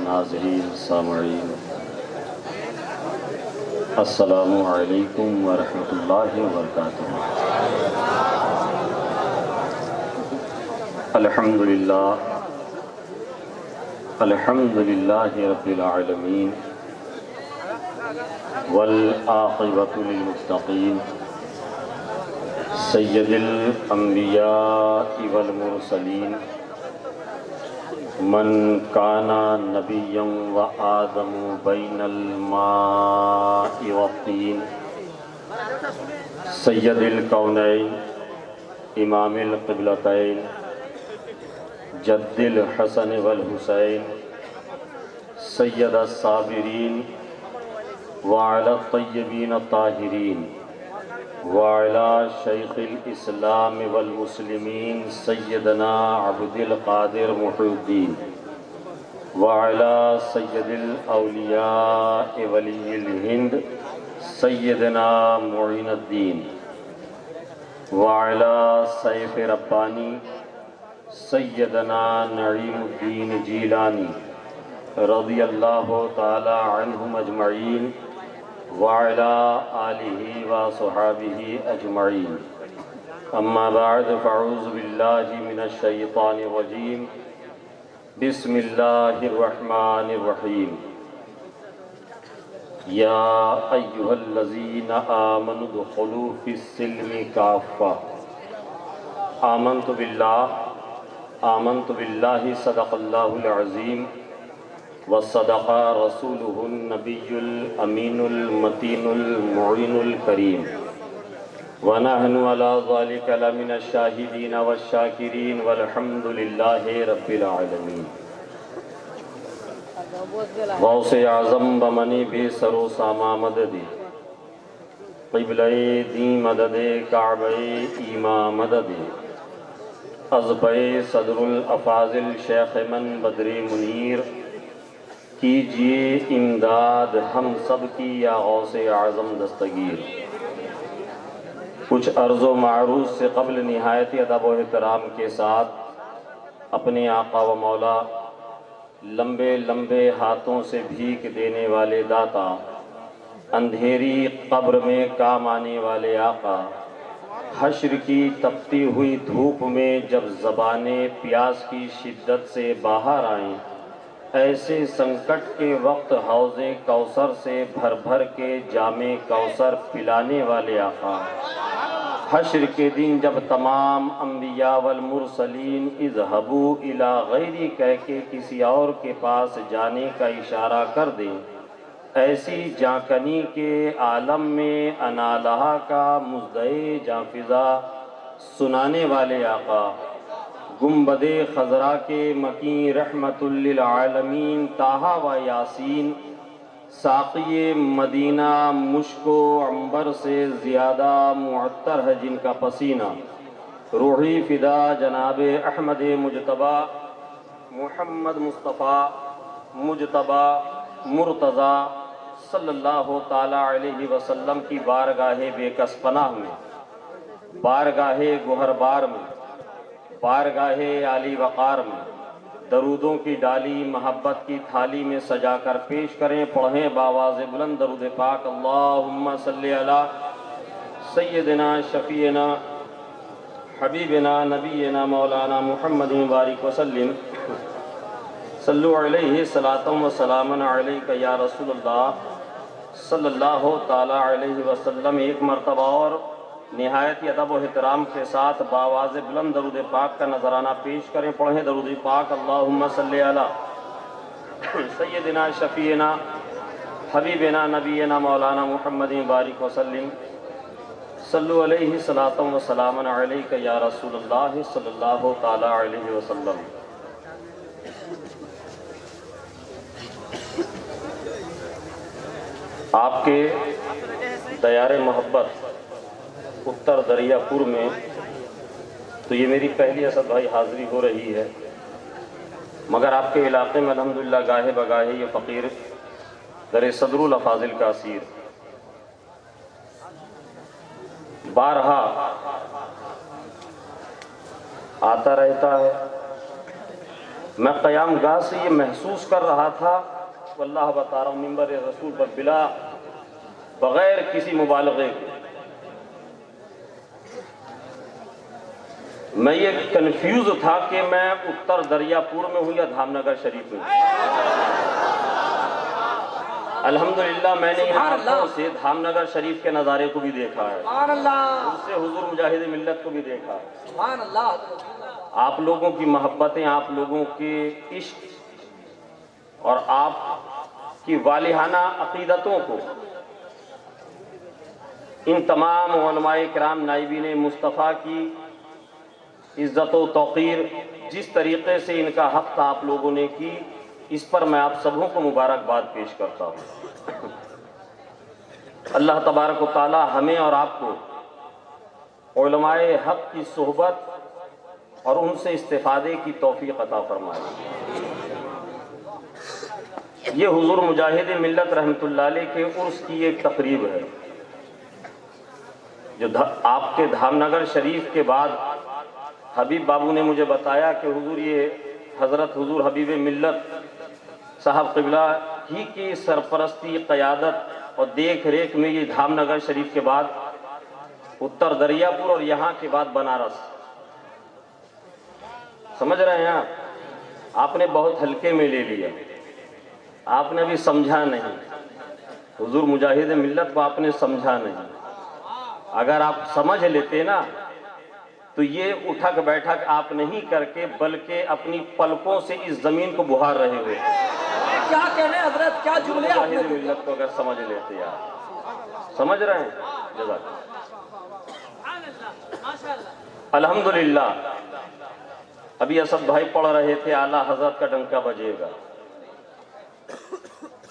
ناظرین سامعین، السلام علیکم ورحمۃ اللہ وبرکاتہ۔ الحمدللہ رب العالمین والعاقبۃ للمتقین، سید الانبیاء والمرسلین، من کان نبیا وآدم بین الماء والطین، سید الکونین امام القبلتین جد الحسن والحسین، سید الصابرین وعلی الطیبین الطاہرین، وعلی شیخ الاسلام والمسلمین سیدنا عبد القادر محی الدین، وعلی سید الاولیاء ولی الہند سیدنا معین الدین، وعلی سیف ربانی سیدنا نعیم الدین جیلانی رضی اللہ تعالی عنہم اجمعین، وعلی آلہ وصحابہ اجمعین، اما بعد فاعوذ باللہ من الشیطان الرجیم، بسم اللہ الرحمن الرحیم، یا ایہا الذین آمنوا ادخلوا فی السلم کافہ، آمنت باللہ صدق اللہ العظیم، وصدق رسولہ النبی الامین المتین المعین الکریم، ونحن علی ذلک لمن الشاہدین والشاکرین والحمد للہ رب العالمین۔ غوث اعظم بمنی بے سر و ساما مددی، قبلہ دین مدد کعبہ ایمان مدد، ازبِ صدر الافاضل شیخ من بدر منیر، کیجئے امداد ہم سب کی یا غوث اعظم دستگیر۔ کچھ عرض و معروض سے قبل نہایت ادب و احترام کے ساتھ اپنے آقا و مولا، لمبے لمبے ہاتھوں سے بھیک دینے والے داتا، اندھیری قبر میں کام آنے والے آقا، حشر کی تپتی ہوئی دھوپ میں جب زبانیں پیاس کی شدت سے باہر آئیں، ایسے سنکٹ کے وقت حوض کوثر سے بھر بھر کے جام کوثر پلانے والے آقا، حشر کے دن جب تمام انبیاء والمرسلین اذهبوا الی غیری کہہ کے کسی اور کے پاس جانے کا اشارہ کر دیں، ایسی جانکنی کے عالم میں انا لہا کا مزدے جاں فضا سنانے والے آقا، گنبد خضرا کے مکین رحمت للعالمین طٰہٰ و یاسین، ساقی مدینہ مشک و عنبر سے زیادہ معطر ہے جن کا پسینہ، روحی فدا جناب احمد مجتبیٰ محمد مصطفیٰ مجتبیٰ مرتضیٰ صلی اللہ تعالی علیہ وسلم کی بارگاہ بے کس پناہ میں، بارگاہ گوہربار میں، بارگاہ عالی وقار میں درودوں کی ڈالی محبت کی تھالی میں سجا کر پیش کریں۔ پڑھیں بآواز بلند درود پاک، اللہم صلی علی سیدنا شفیعنا حبیبنا نبینا مولانا محمد بارک وسلم، صلو علیہ صلاۃ و سلام علیک یا رسول اللہ صلی اللہ تعالی علیہ وسلم۔ ایک مرتبہ اور نہایت ادب و احترام کے ساتھ بآواز بلند درود پاک کا نذرانہ پیش کریں۔ پڑھیں درود پاک، اللہم صلی علی سیدنا شفیعنا حبیبنا نبینا مولانا محمد بارک وسلم، صلو علیہ صلاۃ و سلام علیک یا رسول اللہ صلی اللہ تعالی علیہ وسلم۔ آپ کے دیار محبت اتر دریا پور میں تو یہ میری پہلی اسد بھائی حاضری ہو رہی ہے، مگر آپ کے علاقے میں الحمدللہ گاہے بگاہے یہ فقیر در صدر الافاضل کا اسیر بارہا آتا رہتا ہے، میں قیام گاہ سے یہ محسوس کر رہا تھا، واللہ بتا رہا ہوں منبر رسول پر بغیر کسی مبالغے کے، میں یہ کنفیوز تھا کہ میں اتر دریا پور میں ہوں یا دھام نگر شریف میں ہوں۔ الحمدللہ میں نے یہاں سے دھام نگر شریف کے نظارے کو بھی دیکھا ہے، اس سے حضور مجاہد ملت کو بھی دیکھا ہے۔ آپ لوگوں کی محبتیں، آپ لوگوں کے عشق اور آپ کی والہانہ عقیدتوں کو ان تمام علماء کرام نائبین مصطفیٰ کی عزت و توقیر جس طریقے سے ان کا حق تھا آپ لوگوں نے کی، اس پر میں آپ سبوں کو مبارکباد پیش کرتا ہوں۔ اللہ تبارک و تعالی ہمیں اور آپ کو علماء حق کی صحبت اور ان سے استفادے کی توفیق عطا فرمائے۔ یہ حضور مجاہد ملت رحمۃ اللہ علیہ کے عرس کی ایک تقریب ہے جو آپ کے دھام نگر شریف کے بعد حبیب بابو نے مجھے بتایا کہ حضور یہ حضرت حضور حبیب ملت صاحب قبلہ ہی کی سرپرستی، قیادت اور دیکھ ریکھ میں یہ دھام نگر شریف کے بعد اتر دریا پور اور یہاں کے بعد بنارس، سمجھ رہے ہیں آپ نے بہت ہلکے میں لے لیا، آپ نے بھی سمجھا نہیں، حضور مجاہد ملت کو آپ نے سمجھا نہیں۔ اگر آپ سمجھ لیتے نا تو یہ اٹھک بیٹھک آپ نہیں کر کے بلکہ اپنی پلکوں سے اس زمین کو بہار رہے ہوئے۔ کیا کہنے حضرت، کیا جملے آپ نے ملت کو اگر سمجھ لیتے آپ، سمجھ رہے ہیں؟ جزاک الحمدللہ۔ ابھی اسد بھائی پڑھ رہے تھے اعلیٰ حضرت کا ڈنکا بجے گا،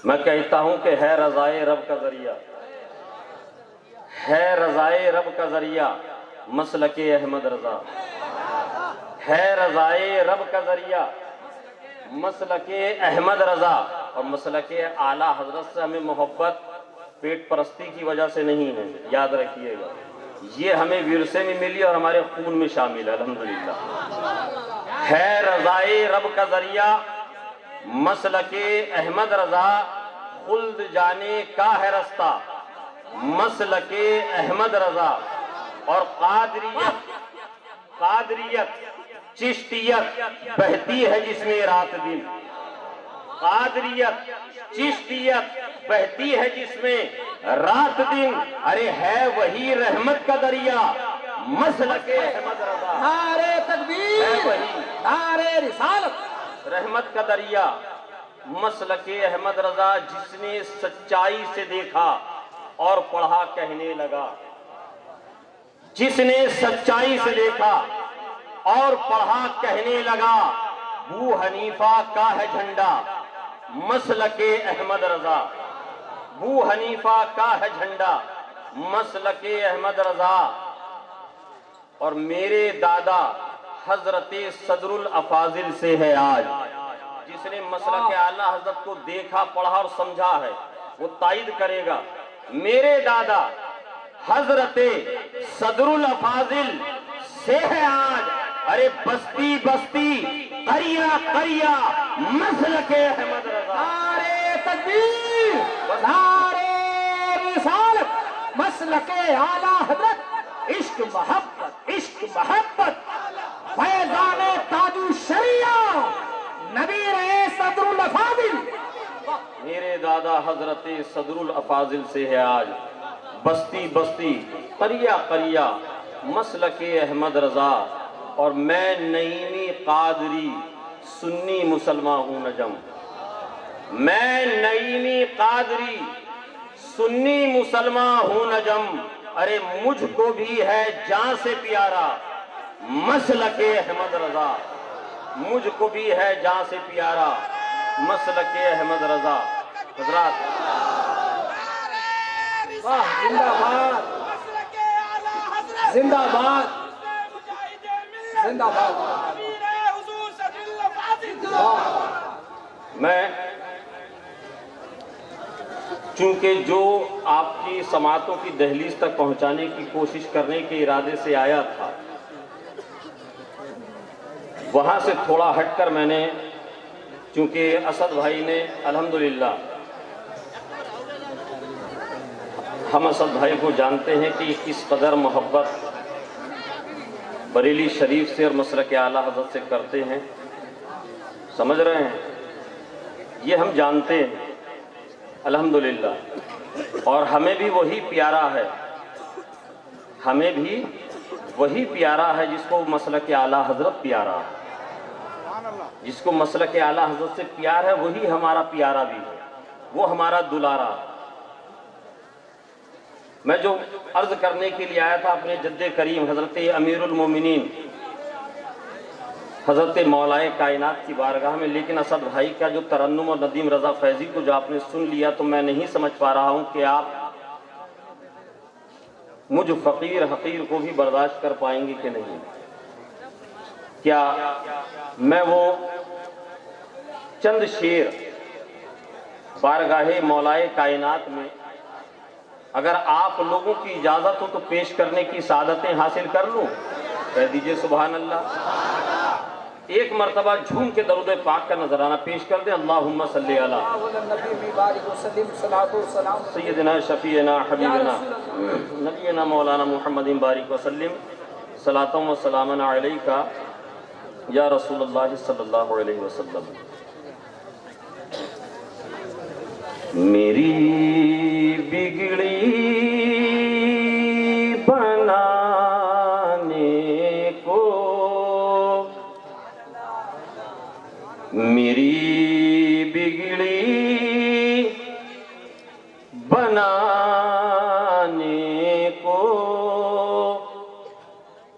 میں کہتا ہوں کہ ہے رضائے رب کا ذریعہ، ہے رضائے رب کا ذریعہ مسلک احمد رضا، ہے رضائے رب کا ذریعہ مسلک احمد رضا۔ اور مسلک اعلیٰ حضرت سے ہمیں محبت پیٹ پرستی کی وجہ سے نہیں ہے، یاد رکھیے گا، یہ ہمیں ورثے میں ملی اور ہمارے خون میں شامل ہے۔ الحمدللہ ہے رضائے رب کا ذریعہ مسلک احمد رضا، خلد جانے کا ہے رستہ مسلک احمد رضا۔ اور قادریت چشتیت بہتی ہے جس میں رات دن، قادریت چشتیت بہتی ہے جس میں رات دن، ارے ہے وہی رحمت کا دریا مسلک احمد رضا۔ نعرے تکبیر، ہے وہی نعرے رسالت، رحمت کا دریا مسلک احمد رضا، جس نے سچائی سے دیکھا اور پڑھا کہنے لگا، جس نے سچائی سے دیکھا اور پڑھا کہنے لگا، ابو حنیفہ کا ہے جھنڈا مسلک احمد رضا، ابو حنیفہ کا ہے جھنڈا مسلک احمد رضا۔ اور میرے دادا حضرت صدر الافاضل سے ہے آج، جس نے مسلک اعلیٰ حضرت کو دیکھا، پڑھا اور سمجھا ہے وہ تائید کرے گا۔ میرے دادا حضرت صدر الافاضل سے ہے آج، ارے بستی بستی قریہ قریہ مسلک احمد رضا۔ نعرے تکبیر، نعرے رسالت، مسلک اعلیٰ حضرت، عشق محبت، عشق محبت، فیضان تاج الشریعہ، نبی رہے صدر الافاضل۔ میرے دادا حضرت صدر الافاضل سے ہے آج، بستی بستی قریہ قریہ مسلک احمد رضا۔ اور میں نعیمی قادری سنی مسلمان ہوں نجم، میں نعیمی قادری سنی مسلمان ہوں نجم، ارے مجھ کو بھی ہے جان سے پیارا مسلک احمد رضا، مجھ کو بھی ہے جان سے پیارا مسلک احمد رضا۔ حضرات زندہ باد، زندہ باد، زندہ باد۔ میں چونکہ جو آپ کی سماعتوں کی دہلیز تک پہنچانے کی کوشش کرنے کے ارادے سے آیا تھا، وہاں سے تھوڑا ہٹ کر میں نے چونکہ اسد بھائی نے الحمدللہ، ہم اسد بھائی کو جانتے ہیں کہ کس قدر محبت بریلی شریف سے اور مسلک اعلیٰ حضرت سے کرتے ہیں، سمجھ رہے ہیں، یہ ہم جانتے ہیں الحمدللہ، اور ہمیں بھی وہی پیارا ہے، ہمیں بھی وہی پیارا ہے جس کو مسلک اعلیٰ حضرت پیارا ہے، جس کو مسلک اعلیٰ حضرت سے پیار ہے وہی ہمارا پیارا بھی ہے، وہ ہمارا دلارا ہے۔ میں جو عرض کرنے کے لیے آیا تھا اپنے جد کریم حضرت امیر المومنین حضرت مولائے کائنات کی بارگاہ میں، لیکن اسد بھائی کا جو ترنم اور ندیم رضا فیضی کو جو آپ نے سن لیا تو میں نہیں سمجھ پا رہا ہوں کہ آپ مجھ فقیر حقیر کو بھی برداشت کر پائیں گے کہ نہیں۔ کیا میں وہ چند شعر بارگاہ مولائے کائنات میں اگر آپ لوگوں کی اجازت ہو تو پیش کرنے کی سعادتیں حاصل کر لوں؟ کہہ دیجئے سبحان اللہ۔ ایک مرتبہ جھوم کے درود پاک کا نذرانہ پیش کر دیں۔ اللہم صلی علی سیدنا شفیعنا حبیبنا نبینا مولانا محمد بارک وسلم صلاۃ و سلام علیکہ یا رسول اللہ صلی اللہ علیہ وسلم۔ میری بگڑی بنانے کو، میری بگڑی بنانے کو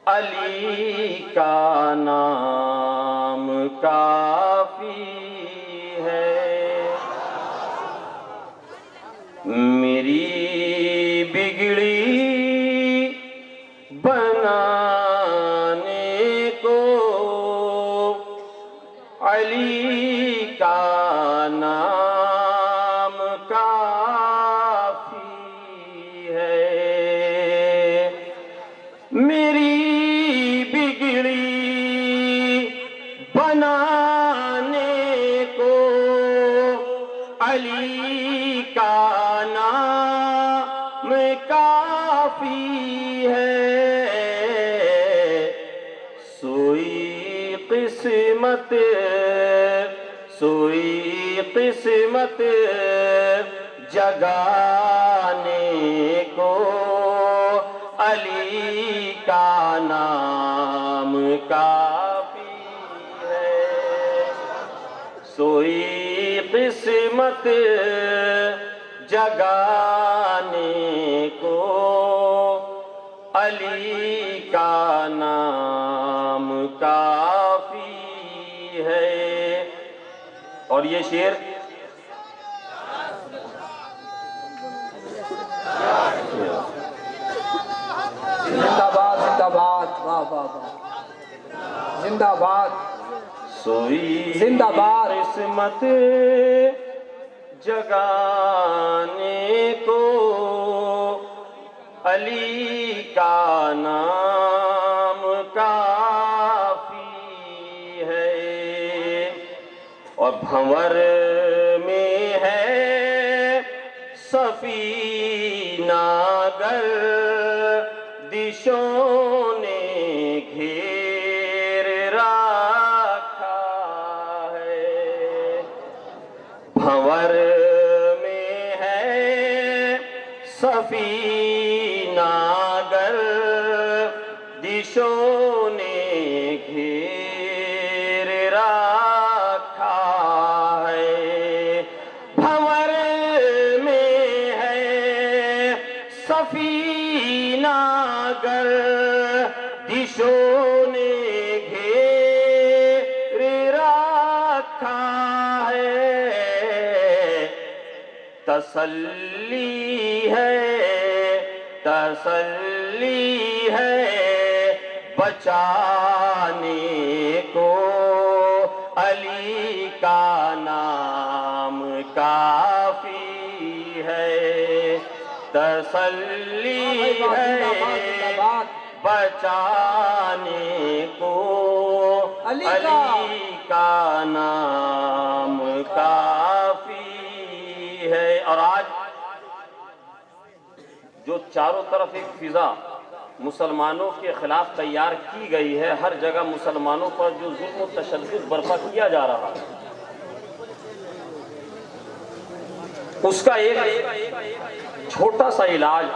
علی کا نام کافی ہے، میری بگڑی بنانے کو علی کا نام کافی ہے، میری بگڑی بنانے کو علی کا نام کافی ہے، سوئی قسمت جگانے کو علی کا نام کافی ہے، سوئی قسمت جگانے کو علی کا نام کافی ہے۔ اور یہ شعر زندہ باد، زندہ باد، واہ واہ واہ، زندہ باد، سوئی زندہ باد، قسمت جگانے کو علی کا نام کافی ہے، اور بھنور میں ہے سفینہ گردشوں نے گھیر رکھا ہے، بھنور میں ہے سفینہ گردشوں نے گھیر رکھا ہے، بھنور میں ہے سفینہ گردشوں نے گھیر رکھا ہے، تسلی ہے بچانے کو علی کا نام کافی ہے، تسلی ہے بچانے کو علی علی کا نام کافی ہے۔ اور آج جو چاروں طرف ایک فضا مسلمانوں کے خلاف تیار کی گئی ہے، ہر جگہ مسلمانوں پر جو ظلم و تشدد برپا کیا جا رہا ہے، اس کا ایک چھوٹا سا علاج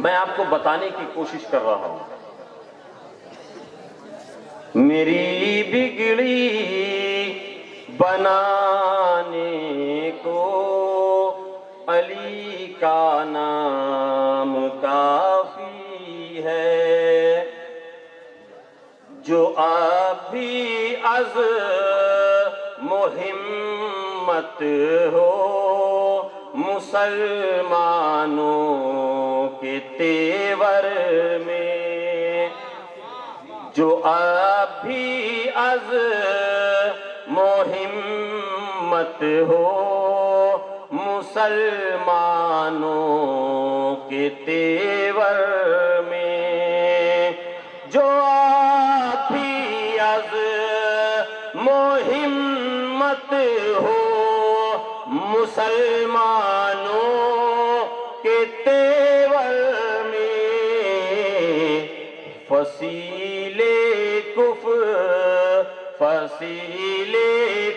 میں آپ کو بتانے کی کوشش کر رہا ہوں۔ میری بگڑی بنانے کو علی کا نام کافی ہے، جو اب بھی از مہمت ہو مسلمانوں کے تیور میں، جو اب بھی از مہمت ہو مسلمانوں کے تیور میں، جو اب بھی از مہمت ہو مسلمانوں کے تیور میں، فصیل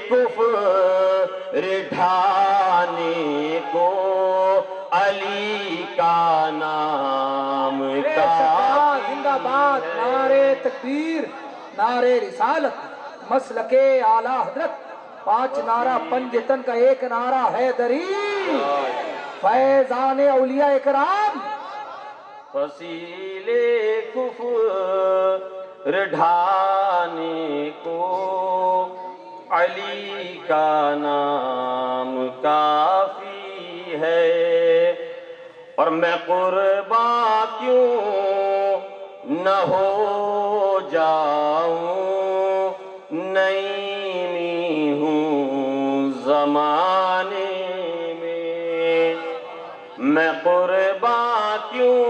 کفر ڈھانے کو علی کا نام کافی زندہ باد، نعرے تکبیر، نعرے رسالت، مسلک اعلیٰ حضرت، 5 نعرہ پنجتن کا ایک نعرہ حیدری، فیضان اولیاء اکرام۔ فصیل کفر ڈھانے کو علی کا نام کافی ہے، اور میں قرباں کیوں نہ ہو جاؤں، نعیمی ہوں زمانے میں، میں قرباں کیوں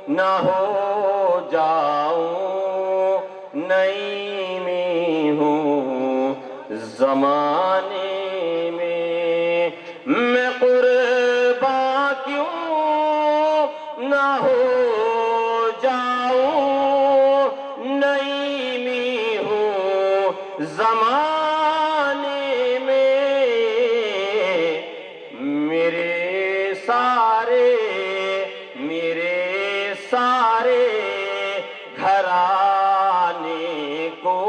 نہ ہو جاؤں، نعیمی ہوں زمانے میں، میں قرباں کیوں نہ ہو جاؤں، نعیمی ہوں زمانے میں، میرے سارے گھرانے کو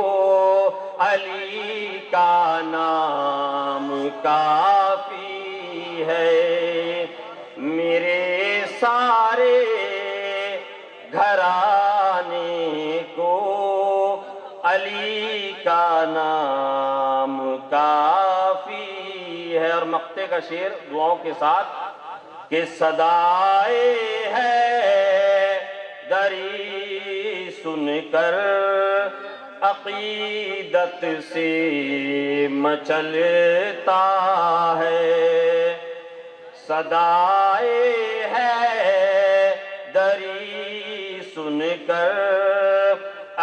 علی کا نام کافی ہے، میرے سارے گھرانے کو علی کا نام کافی ہے۔ اور مقطع کا شعر دعاؤں کے ساتھ کہ صدائے حیدری سن کر عقیدت سے مچلتا ہے، صدائے حیدری سن کر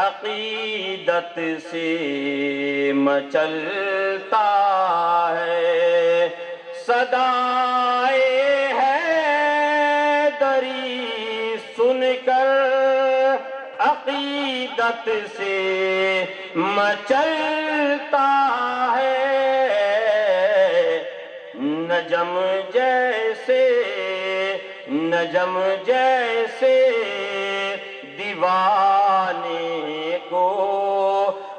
عقیدت سے مچلتا ہے، صدائے حیدری سن کر عقیدت سے مچلتا ہے، نجم جیسے دیوانے کو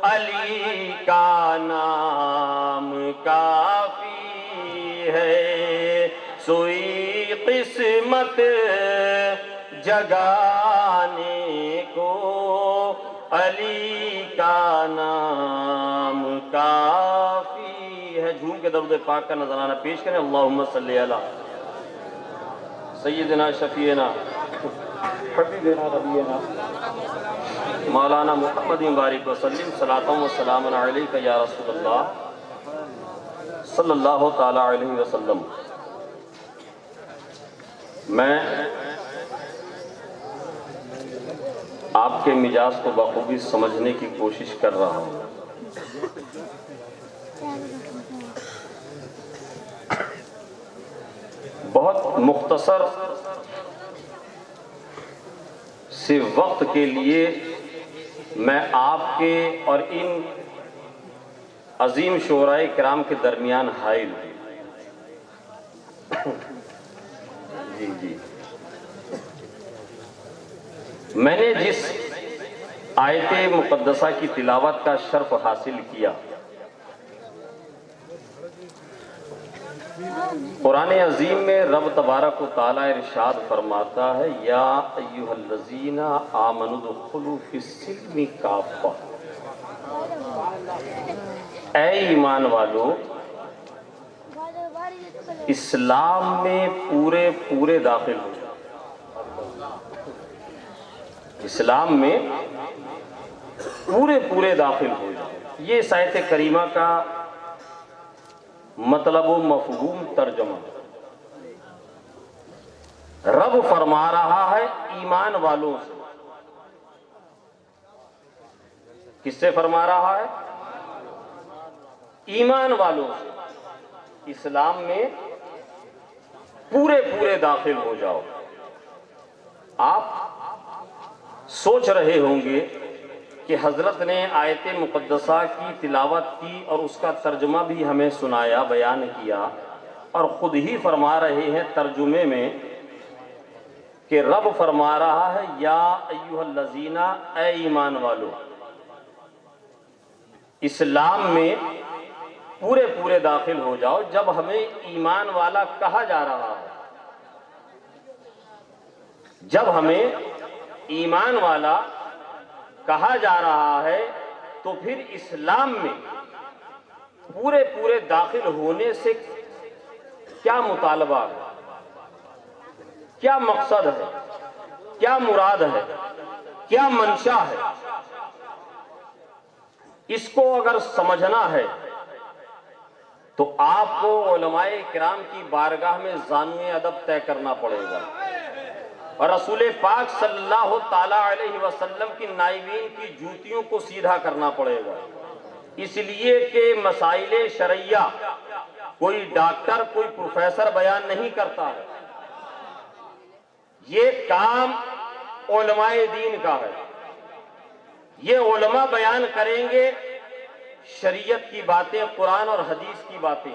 علی کا نام کافی ہے، سوئی قسمت جگانے کو علی کا نام کافی ہے۔ جھوم کے درود پاک کا نذرانہ پیش کریں۔ اللہم صلی علی سیدنا شفیعنا حبیبنا نبینا مولانا محمد مبارک وسلم، صلاۃ و سلام علیک یا رسول اللہ صلی اللہ تعالی علیہ وسلم۔ میں آپ کے مزاج کو بخوبی سمجھنے کی کوشش کر رہا ہوں۔ بہت مختصر سے وقت کے لیے میں آپ کے اور ان عظیم شعراء کرام کے درمیان حائل ہوں۔ جی میں نے جس آیت مقدسہ کی تلاوت کا شرف حاصل کیا، قرآن عظیم میں رب تبارک و تعالیٰ ارشاد فرماتا ہے، یا ایھا الذین آمنوا ادخلوا فی السلم کافہ، اے ایمان والو اسلام میں پورے داخل ہو جاؤ۔ اسلام میں پورے داخل ہو جاؤ، یہ اس آیت کریمہ کا مطلب و مفہوم ترجمہ۔ رب فرما رہا ہے ایمان والوں سے۔ کس سے فرما رہا ہے؟ ایمان والوں سے، اسلام میں پورے داخل ہو جاؤ۔ آپ سوچ رہے ہوں گے کہ حضرت نے آیت مقدسہ کی تلاوت کی اور اس کا ترجمہ بھی ہمیں سنایا، بیان کیا، اور خود ہی فرما رہے ہیں ترجمے میں کہ رب فرما رہا ہے، یا ایھا الذین، اے ایمان والو اسلام میں پورے داخل ہو جاؤ۔ جب ہمیں ایمان والا کہا جا رہا ہے، جب ہمیں ایمان والا کہا جا رہا ہے تو پھر اسلام میں پورے داخل ہونے سے کیا مطالبہ ہے، کیا مقصد ہے، کیا مراد ہے، کیا منشا ہے، اس کو اگر سمجھنا ہے تو آپ کو علماء کرام کی بارگاہ میں زانوِ ادب طے کرنا پڑے گا، اور رسول پاک صلی اللہ تعالی علیہ وسلم کی نائبین کی جوتیوں کو سیدھا کرنا پڑے گا، اس لیے کہ مسائل شرعیہ کوئی ڈاکٹر، کوئی پروفیسر بیان نہیں کرتا ہے، یہ کام علماء دین کا ہے۔ یہ علماء بیان کریں گے شریعت کی باتیں، قرآن اور حدیث کی باتیں،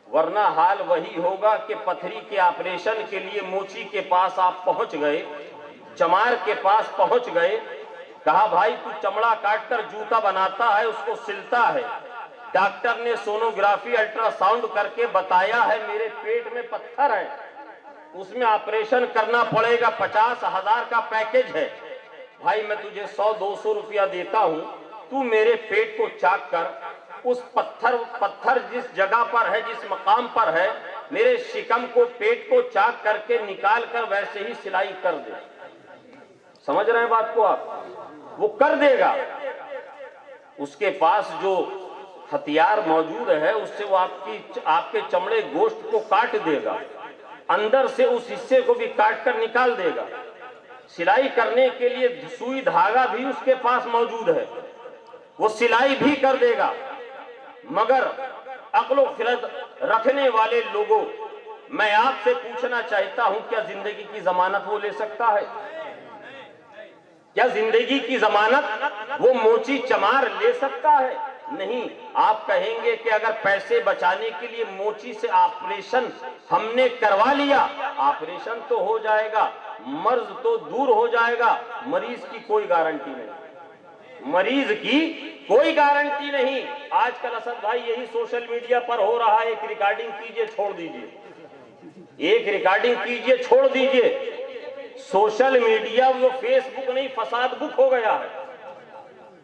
ورنہ حال وہی ہوگا کہ پتھری کے آپریشن کے لیے موچی کے پاس آپ پہنچ گئے، چمار کے پاس پہنچ گئے، کہا بھائی تو چمڑا کاٹ کر جوتا بناتا ہے، اس کو سلتا ہے، ڈاکٹر نے سونوگرافی الٹرا ساؤنڈ کر کے بتایا ہے میرے پیٹ میں پتھر ہے، اس میں آپریشن کرنا پڑے گا، 50,000 کا پیکیج ہے، بھائی میں تجھے 100-200 روپیہ دیتا ہوں، تو میرے پیٹ کو چاک کر، اس پتھر جس جگہ پر ہے، جس مقام پر ہے، میرے شکم کو، پیٹ کو چاک کر کے نکال کر ویسے ہی سلائی کر دے۔ سمجھ رہے ہیں بات کو آپ؟ وہ کر دے گا، اس کے پاس جو ہتھیار موجود ہے اس سے وہ آپ کے چمڑے گوشت کو کاٹ دے گا، اندر سے اس حصے کو بھی کاٹ کر نکال دے گا، سلائی کرنے کے لیے سوئی دھاگا بھی اس کے پاس موجود ہے، وہ سلائی بھی کر دے گا۔ مگر عقل و خرد رکھنے والے لوگوں، میں آپ سے پوچھنا چاہتا ہوں، کیا زندگی کی ضمانت وہ لے سکتا ہے؟ کیا زندگی کی ضمانت وہ موچی چمار لے سکتا ہے؟ نہیں۔ آپ کہیں گے کہ اگر پیسے بچانے کے لیے موچی سے آپریشن ہم نے کروا لیا، آپریشن تو ہو جائے گا، مرض تو دور ہو جائے گا، مریض کی کوئی گارنٹی نہیں، مریض کی کوئی گارنٹی نہیں۔ آج کل اسد بھائی یہی سوشل میڈیا پر ہو رہا ہے، ایک ریکارڈنگ کیجئے چھوڑ دیجئے، ایک ریکارڈنگ کیجئے چھوڑ دیجئے۔ سوشل میڈیا وہ فیس بک نہیں، فساد بک ہو گیا ہے،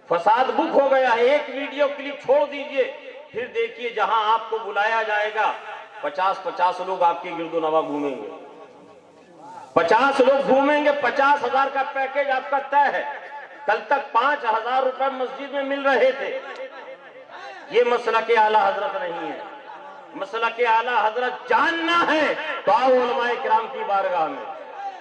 فساد بک ہو گیا ہے۔ ایک ویڈیو کلپ چھوڑ دیجئے، پھر دیکھیے جہاں آپ کو بلایا جائے گا 50 لوگ آپ کے گرد و نواح گھومیں گے، 50 لوگ گھومیں گے، 50,000 کا پیکیج آپ کا طے ہے۔ کل تک 5,000 روپے مسجد میں مل رہے تھے۔ یہ مسلک اعلیٰ حضرت نہیں ہے۔ مسلک اعلیٰ حضرت جاننا ہے تو آؤ علماء کرام کی بارگاہ میں،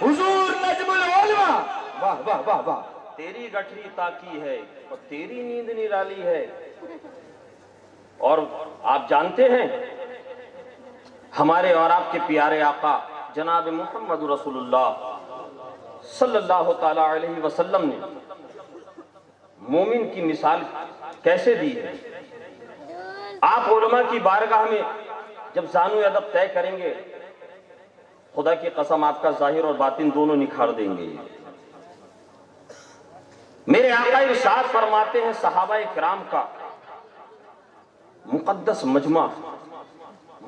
حضور نجم العلماء. واہ واہ واہ واہ. تیری گٹھری تاکی ہے اور تیری نیند نرالی ہے. اور آپ جانتے ہیں ہمارے اور آپ کے پیارے آقا جناب محمد رسول اللہ صلی اللہ تعالی علیہ وسلم نے مومن کی مثال کیسے دی ہے. آپ علماء کی بارگاہ میں جب زانو ادب طے کریں گے، خدا کی قسم آپ کا ظاہر اور باطن دونوں نکھار دیں گے. میرے آقا ارشاد فرماتے ہیں صحابہ کرام کا مقدس مجمع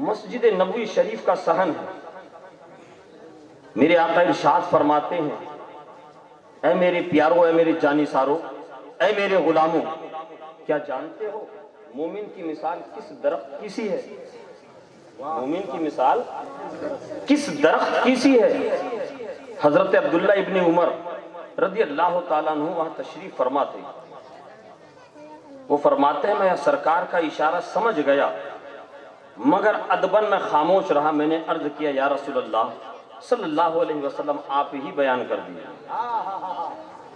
مسجد نبوی شریف کا صحن ہے. میرے آقا ارشاد فرماتے ہیں اے میرے پیارو، اے میرے جانی سارو، اے میرے غلاموں، کیا جانتے ہو مومن کی مثال کس درخت کی سی ہے؟ مومن کی مثال کس درخت کی سی ہے؟ حضرت عبداللہ ابن عمر رضی اللہ تعالیٰ عنہ وہاں تشریف فرماتے ہیں. وہ فرماتے ہیں میں سرکار کا اشارہ سمجھ گیا مگر ادباً میں خاموش رہا. میں نے عرض کیا یا رسول اللہ صلی اللہ علیہ وسلم آپ ہی بیان کر دیجئے.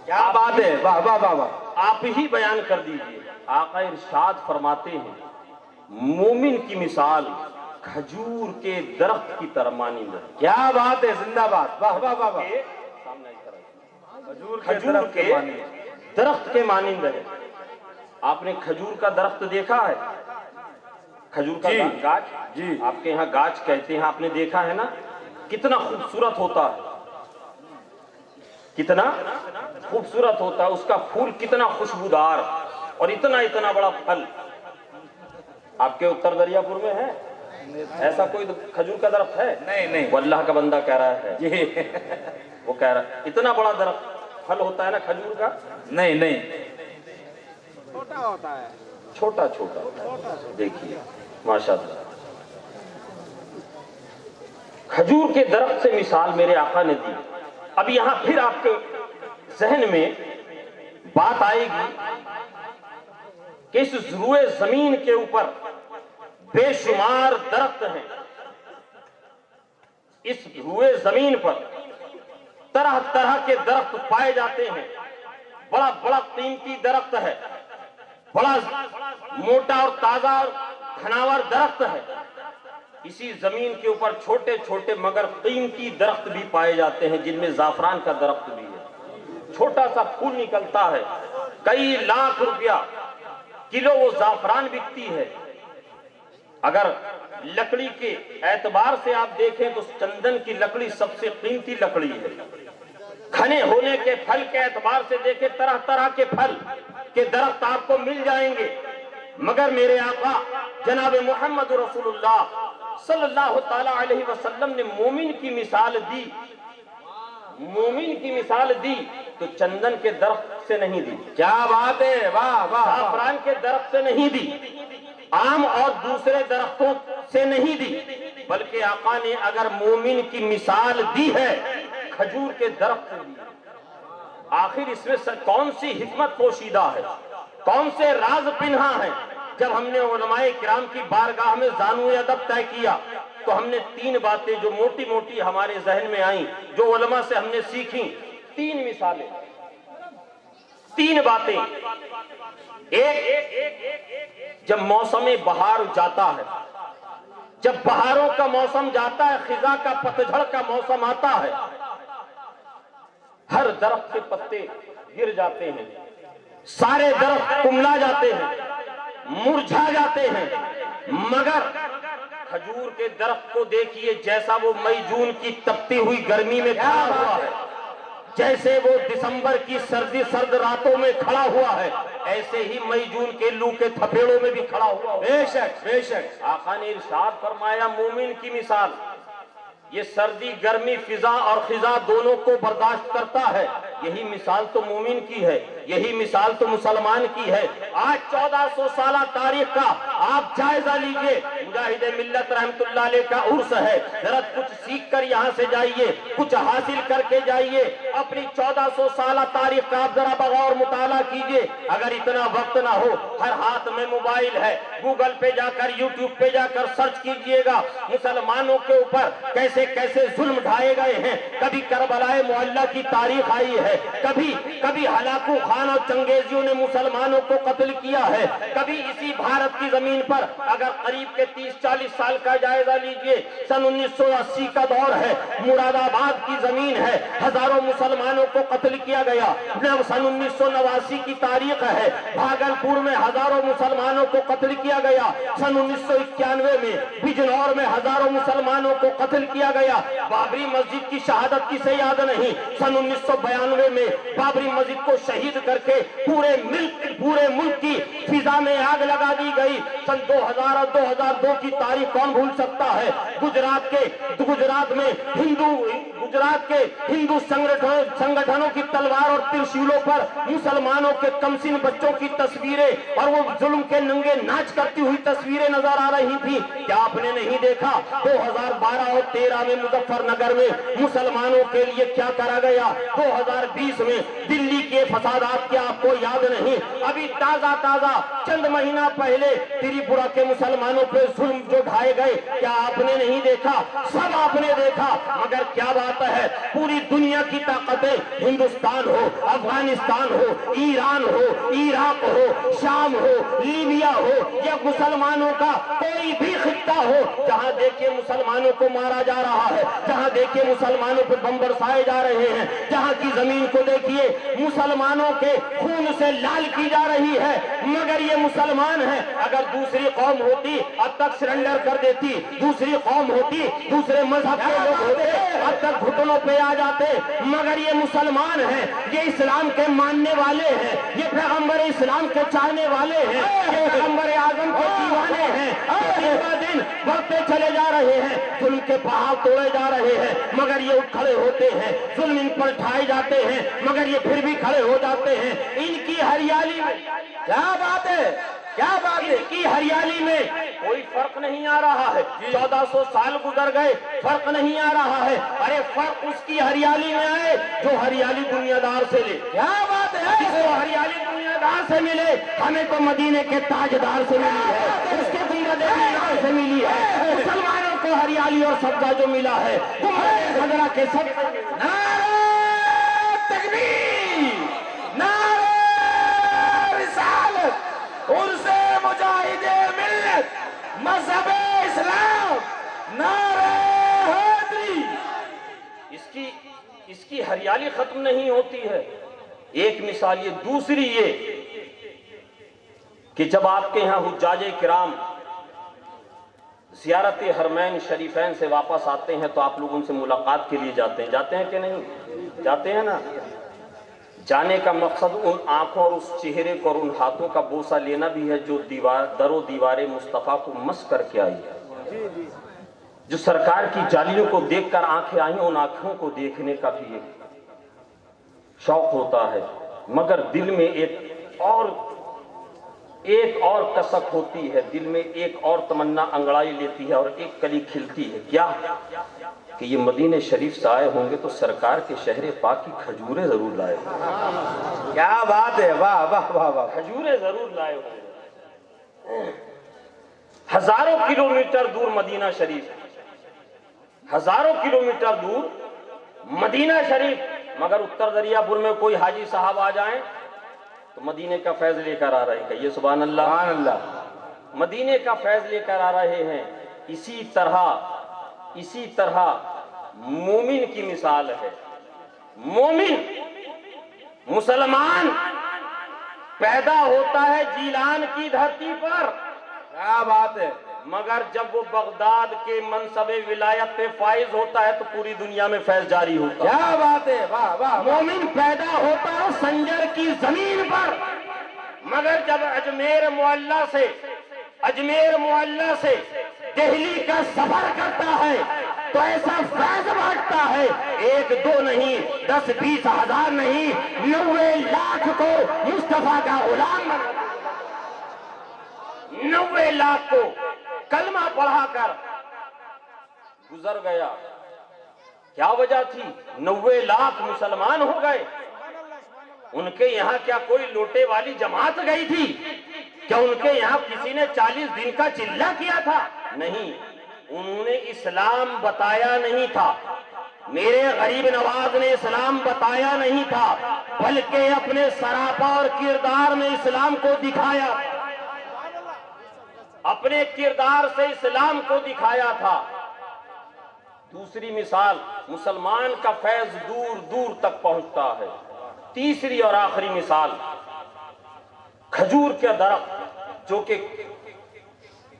کیا بات ہے، واہ واہ واہ واہ. آپ ہی بیان کر دیجئے. آقا ارشاد فرماتے ہیں مومن کی مثال کھجور کے درخت کی طرح مانند ہے. کیا بات ہے، زندہ باد، واہ واہ واہ واہ. کھجور کے درخت کے مانند ہے. آپ نے کھجور کا درخت دیکھا ہے؟ کھجور کا گاچھ، جی آپ کے یہاں گاچھ کہتے ہیں، آپ نے دیکھا ہے نا کتنا خوبصورت ہوتا ہے، کتنا خوبصورت ہوتا ہے. اس کا پھول کتنا خوشبودار اور اتنا بڑا پھل. آپ کے اتر دریا پور میں ہے ایسا کوئی کھجور کا درخت ہے؟ نہیں. وہ اللہ کا بندہ کہہ رہا ہے جی وہ کہہ رہا ہے اتنا بڑا درخت پھل ہوتا ہے نا کھجور کا؟ نہیں. چھوٹا ہوتا ہے، چھوٹا دیکھیے ماشاءاللہ. کھجور کے درخت سے مثال میرے آقا نے دی. اب یہاں پھر آپ کے ذہن میں بات آئے گی کہ اس روئے زمین کے اوپر بے شمار درخت ہیں. اس روئے زمین پر طرح طرح کے درخت پائے جاتے ہیں. بڑا قیمتی درخت ہے، بڑا موٹا اور تازہ اور گھناور درخت ہے. اسی زمین کے اوپر چھوٹے چھوٹے مگر قیمتی درخت بھی پائے جاتے ہیں جن میں زعفران کا درخت بھی ہے. چھوٹا سا پھول نکلتا ہے، کئی لاکھ روپیہ کلو وہ زعفران بکتی ہے. اگر لکڑی کے اعتبار سے آپ دیکھیں تو چندن کی لکڑی سب سے قیمتی لکڑی ہے. کھنے ہونے کے پھل کے اعتبار سے دیکھیں طرح طرح کے پھل کے درخت آپ کو مل جائیں گے. مگر میرے آقا جناب محمد رسول اللہ صلی اللہ تعالی علیہ وسلم نے مومن کی مثال دی. مومن کی مثال دی تو چندن کے درخت سے نہیں دی. کیا بات ہے، واہ واہ. زعفران کے درخت سے نہیں دی، عام اور دوسرے درختوں سے نہیں دی، بلکہ آقا نے اگر مومن کی مثال دی ہے کھجور کے درخت سے دی. آخر اس میں کون سی حکمت پوشیدہ ہے، کون سے راز پنہا ہے؟ جب ہم نے علماء کرام کی بارگاہ میں زانو ادب طے کیا تو ہم نے 3 باتیں جو موٹی موٹی ہمارے ذہن میں آئیں، جو علماء سے ہم نے سیکھیں. 3 مثالیں، 3 باتیں. ایک، جب موسم بہار جاتا ہے، جب بہاروں کا موسم جاتا ہے، خزاں کا پتجھڑ کا موسم آتا ہے، ہر درخت کے پتے گر جاتے ہیں، سارے درخت کملا جاتے ہیں، مرجھا جاتے ہیں، مگر کھجور کے درخت کو دیکھیے جیسا وہ مئی جون کی تپتی ہوئی گرمی میں کھڑا ہوا ہے، جیسے وہ دسمبر کی سرد راتوں میں کھڑا ہوا ہے، ایسے ہی مئی جون کے لو کے تھپیڑوں میں بھی کھڑا ہوا. بے شک. آقا نے ارشاد فرمایا مومن کی مثال، یہ سردی گرمی فضا اور خزاں دونوں کو برداشت کرتا ہے. یہی مثال تو مومن کی ہے، یہی مثال تو مسلمان کی ہے. آج 1400 سالہ تاریخ کا آپ جائزہ لیجئے. مجاہد ملت رحمت اللہ علیہ کا عرس ہے، ذرا کچھ سیکھ کر یہاں سے جائیے، کچھ حاصل کر کے جائیے. اپنی 1400 سالہ تاریخ کا آپ ذرا بغور مطالعہ کیجئے. اگر اتنا وقت نہ ہو، ہر ہاتھ میں موبائل ہے، گوگل پہ جا کر یوٹیوب پہ جا کر سرچ کیجئے گا مسلمانوں کے اوپر کیسے کیسے ظلم ڈھائے گئے ہیں. کبھی کربلائے معلیٰ کی تاریخ آئی ہے، کبھی ہلاکو خان اور چنگیزیوں نے مسلمانوں کو قتل کیا ہے. کبھی اسی بھارت کی زمین پر اگر قریب کے 30-40 سال کا جائزہ لیجئے، سن 1980 کا دور ہے، مراد آباد کی زمین ہے، ہزاروں مسلمانوں کو قتل کیا گیا. سن 1989 کی تاریخ ہے، بھاگلپور میں ہزاروں مسلمانوں کو قتل کیا گیا. سن 1991 میں بجنور میں ہزاروں مسلمانوں کو قتل کیا گیا. بابری مسجد کی شہادت کسے یاد نہیں؟ سن 1992 میں بابری مسجد کو شہید کر کے پورے ملک کی فضا میں آگ لگا دی گئی. سن 2000 اور 2002 کی تاریخ کون بھول سکتا ہے؟ گجرات میں ہندو سنگٹھنوں کی تلوار اور ترشیلوں پر مسلمانوں کے کمسن بچوں کی تصویریں اور وہ ظلم کے ننگے ناچ کرتی ہوئی تصویریں نظر آ رہی تھی. کیا آپ نے نہیں دیکھا 2012 اور 13 میں مظفر نگر میں مسلمانوں کے لیے کیا کرا گیا؟ 2020 میں دلی کے فسادات کیا آپ کو یاد نہیں؟ ابھی تازہ چند مہینہ پہلے تریپورہ کے مسلمانوں پہ ظلم جو ڈھائے گئے، کیا آپ نے نہیں دیکھا؟ سب آپ نے دیکھا. مگر کیا بات ہے، پوری دنیا کی طاقتیں، ہندوستان ہو، افغانستان ہو، ایران ہو، عراق ہو، شام ہو، لیبیا ہو یا مسلمانوں کا کوئی بھی خطہ ہو، جہاں دیکھیں مسلمانوں کو مارا جا رہا ہے، جہاں دیکھیں مسلمانوں پر بم برسائے جا رہے ہیں، جہاں کی زمین کو دیکھیے مسلمانوں کے خون سے لال کی جا رہی ہے. مگر یہ مسلمان ہیں. اگر دوسری قوم ہوتی اب تک سرنڈر کر دیتی، دوسری قوم ہوتی، دوسرے مذہب کے لوگ ہوتے اب تک گھٹنوں پہ آ جاتے. مگر یہ مسلمان ہیں، یہ اسلام کے ماننے والے ہیں، یہ پیغمبر اسلام کے چاہنے والے ہیں، یہ پیغمبر اعظم کے دیوانے ہیں. دن بہ دن بڑھتے چلے جا رہے ہیں، ظلم کے پہاڑ توڑے جا رہے ہیں، مگر یہ اٹھ کھڑے ہوتے ہیں. ظلم ان پر ڈھائے جاتے ہیں، مگر یہ پھر بھی کھڑے ہو جاتے ہیں. ان کی ہریالی میں کیا بات ہے، ان کی ہریالی میں کوئی فرق نہیں آ رہا ہے. 1400 سال گزر گئے، فرق نہیں آ رہا ہے. ارے فرق اس کی ہریالی میں آئے جو ہریالی دنیا دار سے لے. کیا بات ہے، جس کو ہریالی دنیا دار سے ملے، ہمیں تو مدینے کے تاجدار سے ملی ہے، اس کے گنبد مینار سے ملی ہے. مسلمانوں کو ہریالی اور سبزہ جو ملا ہے گنبد خضرا کے سب. نعرہ تکبیر، نعرہ رسالت، عرص مجاہد ملت، مذہب اسلام، نعرہ حیدری. اس کی ہریالی ختم نہیں ہوتی ہے. ایک مثال یہ، دوسری یہ کہ جب آپ کے یہاں حجاج کرام زیارت حرمین شریفین سے واپس آتے ہیں تو آپ لوگ ان سے ملاقات کے لیے جاتے ہیں کہ نہیں جاتے ہیں نا؟ جانے کا مقصد ان آنکھوں اور اس چہرے کو اور ان ہاتھوں کا بوسہ لینا بھی ہے جو در و دیوار مصطفیٰ کو مس کر کے آئی ہے. جو سرکار کی جالیوں کو دیکھ کر آنکھیں آئیں، ان آنکھوں کو دیکھنے کا بھی ایک شوق ہوتا ہے. مگر دل میں ایک اور کسک ہوتی ہے، دل میں ایک اور تمنا انگڑائی لیتی ہے اور ایک کلی کھلتی ہے. کیا کہ یہ مدینہ شریف سے آئے ہوں گے تو سرکار کے شہر پاک کی کھجوریں ضرور لائے ہوں. کیا بات ہے، واہ واہ واہ واہ. کھجوریں ضرور لائے ہوں. ہزاروں کلومیٹر دور مدینہ شریف، ہزاروں کلومیٹر دور مدینہ شریف، مگر اتر دریا پور میں کوئی حاجی صاحب آ جائیں تو مدینے کا فیض لے کر آ رہے ہیں. کہیے سبحان اللہ. سبحان اللہ. مدینے کا فیض لے کر آ رہے ہیں. اسی طرح مومن کی مثال ہے. مومن مسلمان پیدا ہوتا ہے جیلان کی دھرتی پر. کیا بات ہے. مگر جب وہ بغداد کے منصب ولایت پہ فائز ہوتا ہے تو پوری دنیا میں فیض جاری ہوتا ہے. کیا بات ہے، واہ واہ. مومن پیدا ہوتا ہے سنجر کی زمین پر، مگر جب اجمیر معلیٰ سے دہلی کا سفر کرتا ہے تو ایسا فیض بانٹتا ہے، 1 2 نہیں، 10 20 ہزار نہیں، 90 لاکھ کو مصطفیٰ کا غلام بنا، 90 لاکھ کو کلمہ پڑھا کر گزر گیا. کیا وجہ تھی؟ 90 لاکھ مسلمان ہو گئے. ان کے یہاں کیا کوئی لوٹے والی جماعت گئی تھی؟ کیا ان کے یہاں کسی نے 40 دن کا چلہ کیا تھا؟ نہیں. انہوں نے اسلام بتایا نہیں تھا، میرے غریب نواز نے اسلام بتایا نہیں تھا، بلکہ اپنے سراپا اور کردار میں اسلام کو دکھایا، اپنے کردار سے اسلام کو دکھایا تھا. دوسری مثال، مسلمان کا فیض دور دور تک پہنچتا ہے. تیسری اور آخری مثال، کھجور کے درخت جو کہ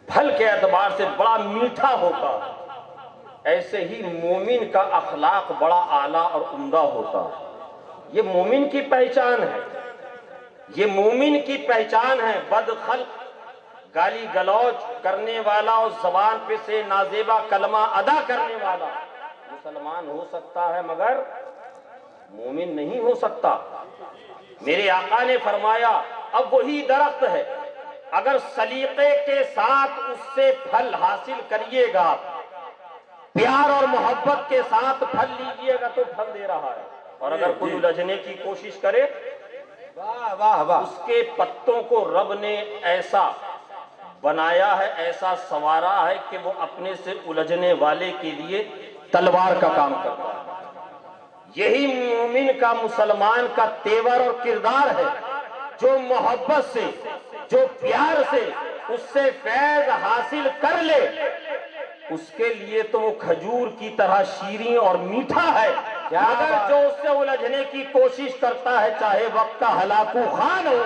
پھل کے اعتبار سے بڑا میٹھا ہوتا ہے، ایسے ہی مومن کا اخلاق بڑا اعلیٰ اور عمدہ ہوتا ہے. یہ مومن کی پہچان ہے، یہ مومن کی پہچان ہے. بد خلق، گالی گلوچ کرنے والا اور زبان پہ سے نازیبا کلمہ ادا کرنے والا مسلمان ہو سکتا ہے مگر مومن نہیں ہو سکتا. میرے آقا نے فرمایا اب وہی درخت ہے، اگر سلیقے کے ساتھ اس سے پھل حاصل کریے گا، پیار اور محبت کے ساتھ پھل لیجئے گا تو پھل دے رہا ہے. اور اگر کوئی الجھنے کی کوشش کرے، واہ واہ واہ، اس کے پتوں کو رب نے ایسا بنایا ہے، ایسا سنوارا ہے کہ وہ اپنے سے الجھنے والے کے لیے تلوار کا کام کرتا ہے. یہی مومن کا، مسلمان کا تیور اور کردار ہے، جو محبت سے، جو پیار سے اس سے فیض حاصل کر لے، اس کے لیے تو وہ کھجور کی طرح شیریں اور میٹھا ہے. مگر جو اس سے الجھنے کی کوشش کرتا ہے، چاہے وقت کا ہلاکو خان ہو،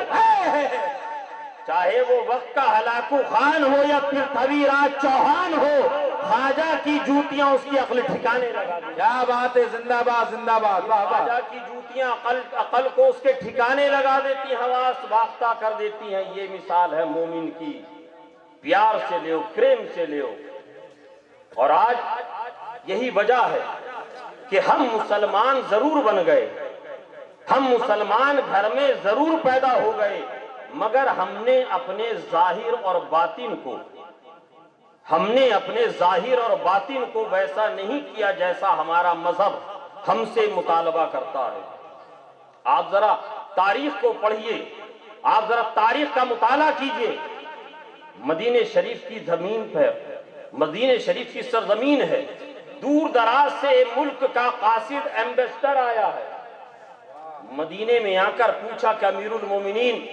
چاہے وہ وقت کا ہلاکو خان ہو یا پھر پرتھوی راج چوہان ہو، خواجہ کی جوتیاں اس کی عقل ٹھکانے لگا دی. کیا بات ہے، زندہ باد زندہ باد، واہ واہ. خواجہ کی جوتیاں عقل کو اس کے ٹھکانے لگا دیتی، حواس باختہ کر دیتی ہیں. یہ مثال ہے مومن کی. پیار سے لیو، کریم سے لیو. اور آج یہی وجہ ہے کہ ہم مسلمان ضرور بن گئے، ہم مسلمان گھر میں ضرور پیدا ہو گئے، مگر ہم نے اپنے ظاہر اور باطن کو، ہم نے اپنے ظاہر اور باطن کو ویسا نہیں کیا جیسا ہمارا مذہب ہم سے مطالبہ کرتا ہے. آپ ذرا تاریخ کو پڑھیے، آپ ذرا تاریخ کا مطالعہ کیجئے. مدینہ شریف کی زمین پر، مدینہ شریف کی سرزمین ہے، دور دراز سے ملک کا قاصد ایمبیسڈر آیا ہے. مدینے میں آ کر پوچھا کہ امیر المومنین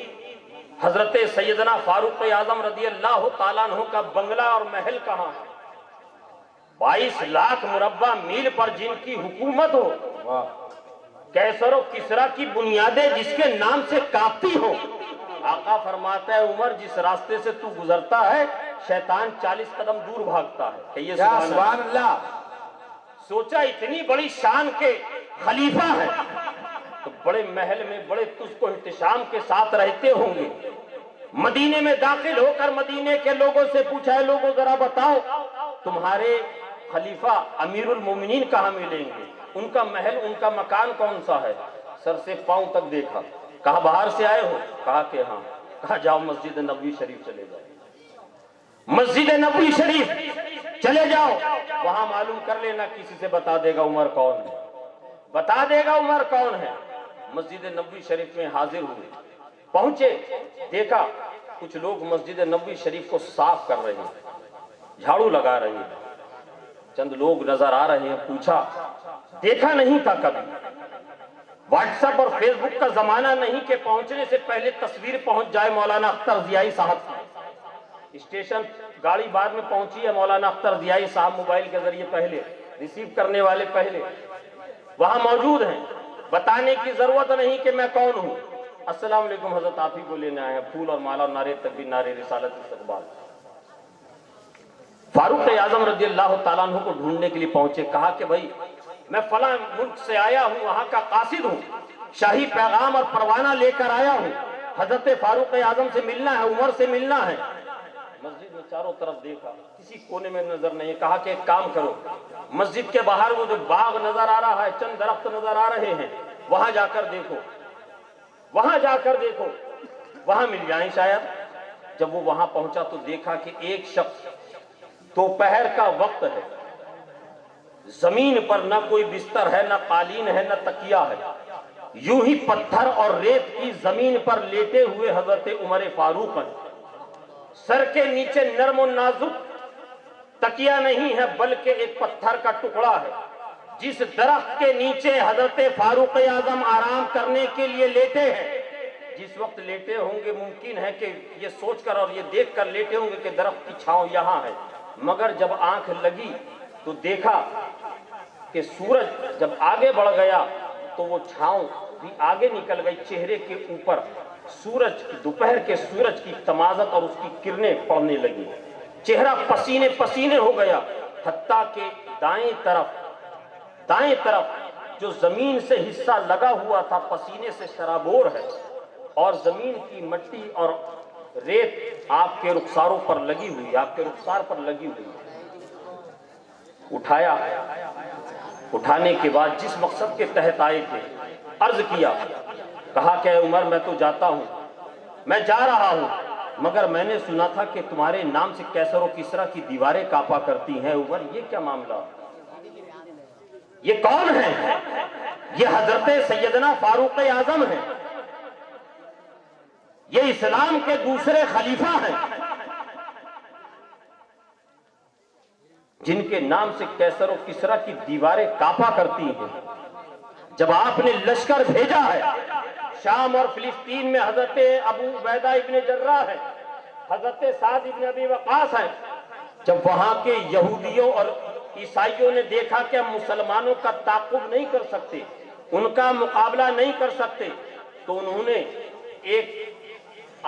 حضرت سیدنا فاروق اعظم رضی اللہ تعالیٰ عنہ کا بنگلہ اور محل کہاں ہے؟ 22 لاکھ مربع میل پر جن کی حکومت ہو، کیسر و کسرا کی بنیادیں جس کے نام سے کانپتی ہو. آقا فرماتا ہے عمر جس راستے سے تو گزرتا ہے شیطان 40 قدم دور بھاگتا ہے. کہیے سبحان اللہ. سوچا اتنی بڑی شان کے خلیفہ ہیں تو بڑے محل میں بڑے تجھ کو احتشام کے ساتھ رہتے ہوں گے. مدینے میں داخل ہو کر مدینے کے لوگوں سے پوچھا ہے لوگوں ذرا بتاؤ تمہارے خلیفہ امیر المومنین کہاں ملیں گے؟ ان کا محل، ان کا مکان کون سا ہے؟ سر سے پاؤں تک دیکھا. کہا باہر سے آئے ہو؟ کہا کہ ہاں. کہا جاؤ مسجد نبوی شریف چلے جاؤ. مسجد نبوی شریف چلے جاؤ، وہاں معلوم کر لینا، کسی سے بتا دے گا عمر کون ہے، بتا دے گا عمر کون ہے. مسجد نبوی شریف میں حاضر ہوئے، پہنچے، دیکھا کچھ لوگ مسجد نبوی شریف کو صاف کر رہے ہیں، جھاڑو لگا رہے ہیں. چند لوگ نظر آ رہے ہیں. پوچھا، دیکھا نہیں تھا کبھی. واٹس ایپ اور فیس بک کا زمانہ نہیں کہ پہنچنے سے پہلے تصویر پہنچ جائے مولانا اختر ضیائی صاحب کی. اسٹیشن گاڑی بعد میں پہنچی ہے، مولانا اختر ضیائی صاحب موبائل کے ذریعے پہلے، ریسیو کرنے والے پہلے وہاں موجود ہیں. بتانے کی ضرورت نہیں کہ میں کون ہوں. السلام علیکم حضرت، آپ ہی کو لینے آئے ہیں. پھول اور مالا اور نعرے تکبیر، نعرے رسالت استقبال. فاروق اعظم رضی اللہ تعالیٰ عنہ کو ڈھونڈنے کے لیے پہنچے. کہا کہ بھائی میں فلاں ملک سے آیا ہوں، وہاں کا قاصد ہوں، شاہی پیغام اور پروانہ لے کر آیا ہوں، حضرت فاروق اعظم سے ملنا ہے، عمر سے ملنا ہے. مسجد میں چاروں طرف دیکھا، کسی کونے میں نظر نہیں. کہا کہ ایک کام کرو، مسجد کے باہر وہ جو باغ نظر آ رہا ہے، چند درخت نظر آ رہے ہیں، وہاں جا کر دیکھو، وہاں جا کر دیکھو، وہاں مل جائیں شاید. جب وہ وہاں پہنچا تو دیکھا کہ ایک شخص، دوپہر کا وقت ہے، زمین پر نہ کوئی بستر ہے، نہ قالین ہے، نہ تکیہ ہے، یوں ہی پتھر اور ریت کی زمین پر لیٹے ہوئے حضرت عمر فاروق ہیں۔ سر کے نیچے نرم و نازک تکیہ نہیں ہے بلکہ ایک پتھر کا ٹکڑا ہے، جس درخت کے نیچے حضرت فاروق اعظم آرام کرنے کے لیے لیٹے ہیں۔ جس وقت لیٹے ہوں گے ممکن ہے کہ یہ سوچ کر اور یہ دیکھ کر لیٹے ہوں گے کہ درخت کی چھاؤں یہاں ہے، مگر جب آنکھ لگی تو دیکھا کہ سورج جب آگے بڑھ گیا تو وہ چھاؤں بھی آگے نکل گئی، چہرے کے اوپر سورج دوپہر کے سورج کی تمازت اور اس کی کرنیں پڑنے لگی، چہرہ پسینے پسینے ہو گیا، حتیٰ کہ دائیں طرف جو زمین سے حصہ لگا ہوا تھا پسینے سے سرابور ہے، اور زمین کی مٹی اور ریت آپ کے رخساروں پر لگی ہوئی، آپ کے رخسار پر لگی ہوئی۔ اٹھایا، اٹھانے کے بعد جس مقصد کے تحت آئے تھے عرض کیا، کہا کہ اے عمر میں تو جاتا ہوں، میں جا رہا ہوں، مگر میں نے سنا تھا کہ تمہارے نام سے کیسر و کسرا کی دیواریں کانپا کرتی ہیں۔ عمر یہ کیا معاملہ؟ یہ کون ہے؟ یہ حضرت سیدنا فاروق اعظم ہیں، یہ اسلام کے دوسرے خلیفہ ہیں، جن کے نام سے کیسر و کسرا کی دیواریں کانپا کرتی ہیں۔ جب آپ نے لشکر بھیجا ہے شام اور فلسطین میں، حضرت ابو عبیدہ ابن جراح ہے، حضرت سعد ابن ابی وقاص ہیں، جب وہاں کے یہودیوں اور عیسائیوں نے دیکھا کہ ہم مسلمانوں کا تعاقب نہیں کر سکتے، ان کا مقابلہ نہیں کر سکتے، تو انہوں نے ایک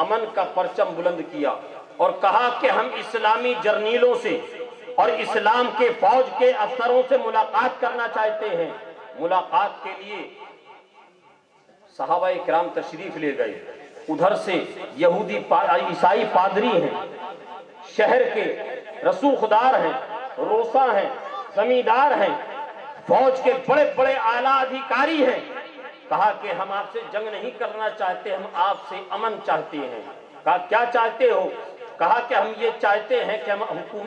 امن کا پرچم بلند کیا اور کہا کہ ہم اسلامی جرنیلوں سے اور اسلام کے فوج کے افسروں سے ملاقات کرنا چاہتے ہیں۔ ملاقات کے لیے صحابہ کرام تشریف لے گئے، ادھر سے یہودی عیسائی پادری ہیں، شہر کے رسوخدار ہیں، روسا ہیں، زمیندار ہیں، فوج کے بڑے بڑے اعلیٰ ادھیکاری ہیں۔ کہا کہ ہم آپ سے جنگ نہیں کرنا چاہتے، ہم آپ سے امن چاہتے ہیں۔ کہا کیا چاہتے ہو؟ کہا کہ ہم یہ چاہتے ہیں کہ ہم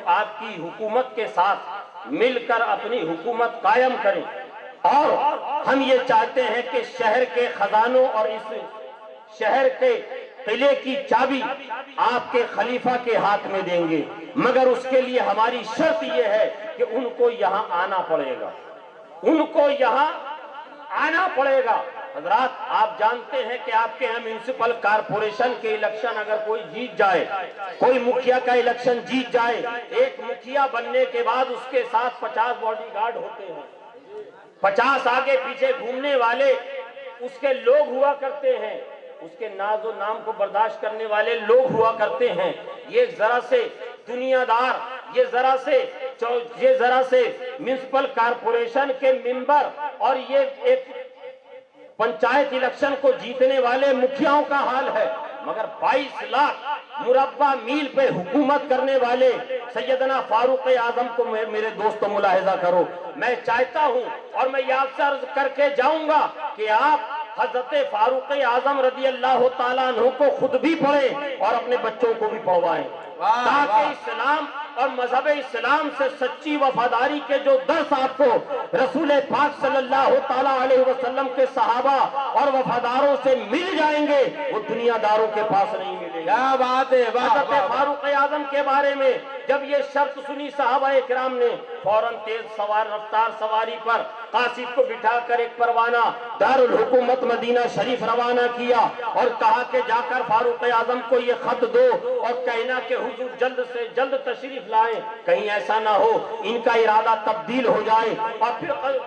آپ کی حکومت کے ساتھ مل کر اپنی حکومت قائم کریں، اور ہم یہ چاہتے ہیں کہ شہر کے خزانوں اور اس شہر کے قلعے کی چابی آپ کے خلیفہ کے ہاتھ میں دیں گے، مگر اس کے لیے ہماری شرط یہ ہے کہ ان کو یہاں آنا پڑے گا، ان کو یہاں آنا پڑے گا۔ حضرات آپ جانتے ہیں کہ آپ کے یہاں میونسپل کارپوریشن کے الیکشن اگر کوئی جیت جائے، کوئی مکھیا کا الیکشن جیت جائے، ایک مکھیا بننے کے بعد اس کے ساتھ 50 باڈی گارڈ ہوتے ہیں، 50 آگے پیچھے گھومنے والے اس کے لوگ ہوا کرتے ہیں، اس کے ناز و نام کو برداشت کرنے والے لوگ ہوا کرتے ہیں۔ یہ ذرا سے دنیا دار، یہ ذرا سے میونسپل کارپوریشن کے ممبر اور یہ ایک پنچایت الیکشن کو جیتنے والے مکھیاؤں کا حال ہے، مگر 22 لاکھ مربع میل پہ حکومت کرنے والے سیدنا فاروق اعظم کو میرے دوستو ملاحظہ کرو۔ میں چاہتا ہوں اور میں یہ آپ سے عرض کر کے جاؤں گا کہ آپ حضرت فاروق اعظم رضی اللہ تعالیٰ عنہ کو خود بھی پڑھیں اور اپنے بچوں کو بھی پڑھوائیں، تاکہ اسلام اور مذہب اسلام سے سچی وفاداری کے جو درس آپ کو رسول پاک صلی اللہ تعالیٰ علیہ وسلم کے صحابہ اور وفاداروں سے مل جائیں گے، وہ دنیا داروں کے پاس نہیں ملیں گے۔ کیا بات ہے! حضرت فاروق اعظم کے بارے میں جب یہ شرط سنی صحابہ کرام نے فوراً تیز رفتار سواری پر قاصد کو بٹھا کر ایک پروانہ دارالحکومت مدینہ شریف روانہ کیا اور کہا کہ جا کر فاروق اعظم کو یہ خط دو اور کہنا کہ حضور جلد سے جلد تشریف لائیں، کہیں ایسا نہ ہو ان کا ارادہ تبدیل ہو جائے اور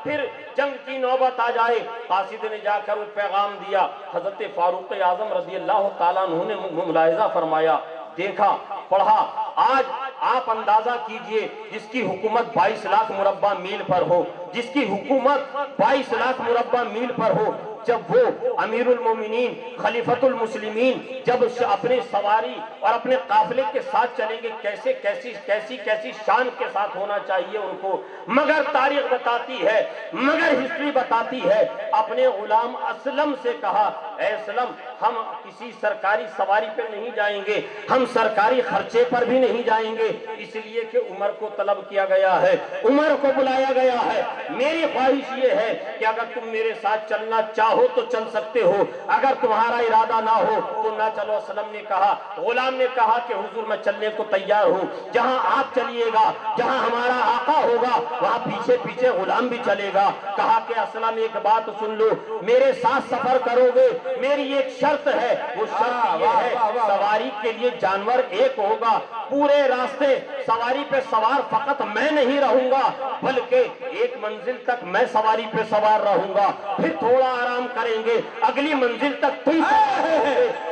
پھر جنگ کی نوبت آ جائے۔ قاصد نے جا کر وہ پیغام دیا، حضرت فاروق اعظم رضی اللہ تعالیٰ عنہ نے ملاحظہ فرمایا، دیکھا، پڑھا۔ آج آپ اندازہ کیجئے جس کی حکومت 22 لاکھ مربع میل پر ہو، جس کی حکومت 22 لاکھ مربع میل پر ہو، جب وہ امیر المومنین خلیفۃ المسلمین جب اپنے سواری اور اپنے قافلے کے ساتھ چلیں گے کیسی شان کے ساتھ ہونا چاہیے ان کو، مگر تاریخ بتاتی ہے، مگر ہسٹری بتاتی ہے، اپنے غلام اسلم سے کہا، اے اسلم ہم کسی سرکاری سواری پہ نہیں جائیں گے، ہم سرکاری خرچے پر بھی نہیں جائیں گے، اس لیے کہ عمر کو طلب کیا گیا ہے، عمر کو بلایا گیا ہے۔ میری خواہش یہ ہے کہ اگر تم میرے ساتھ چلنا چاہو تو چل سکتے ہو، اگر تمہارا ارادہ نہ ہو تو نہ چلو۔ اسلم نے کہا، غلام نے کہا کہ حضور میں چلنے کو تیار ہوں، جہاں آپ چلیے گا، جہاں ہمارا آقا ہوگا وہاں پیچھے پیچھے غلام بھی چلے گا۔ کہا کہ اسلم ایک بات سن لو، میرے ساتھ سفر کرو گے، میری ایک شرط ہے، وہ شرط یہ ہے سواری کے لیے جانور ایک ہوگا، پورے راستے سواری پہ سوار فقط میں نہیں رہوں گا بلکہ ایک منزل تک میں سواری پہ سوار رہوں گا، پھر تھوڑا آرام کریں گے، اگلی منزل تک تم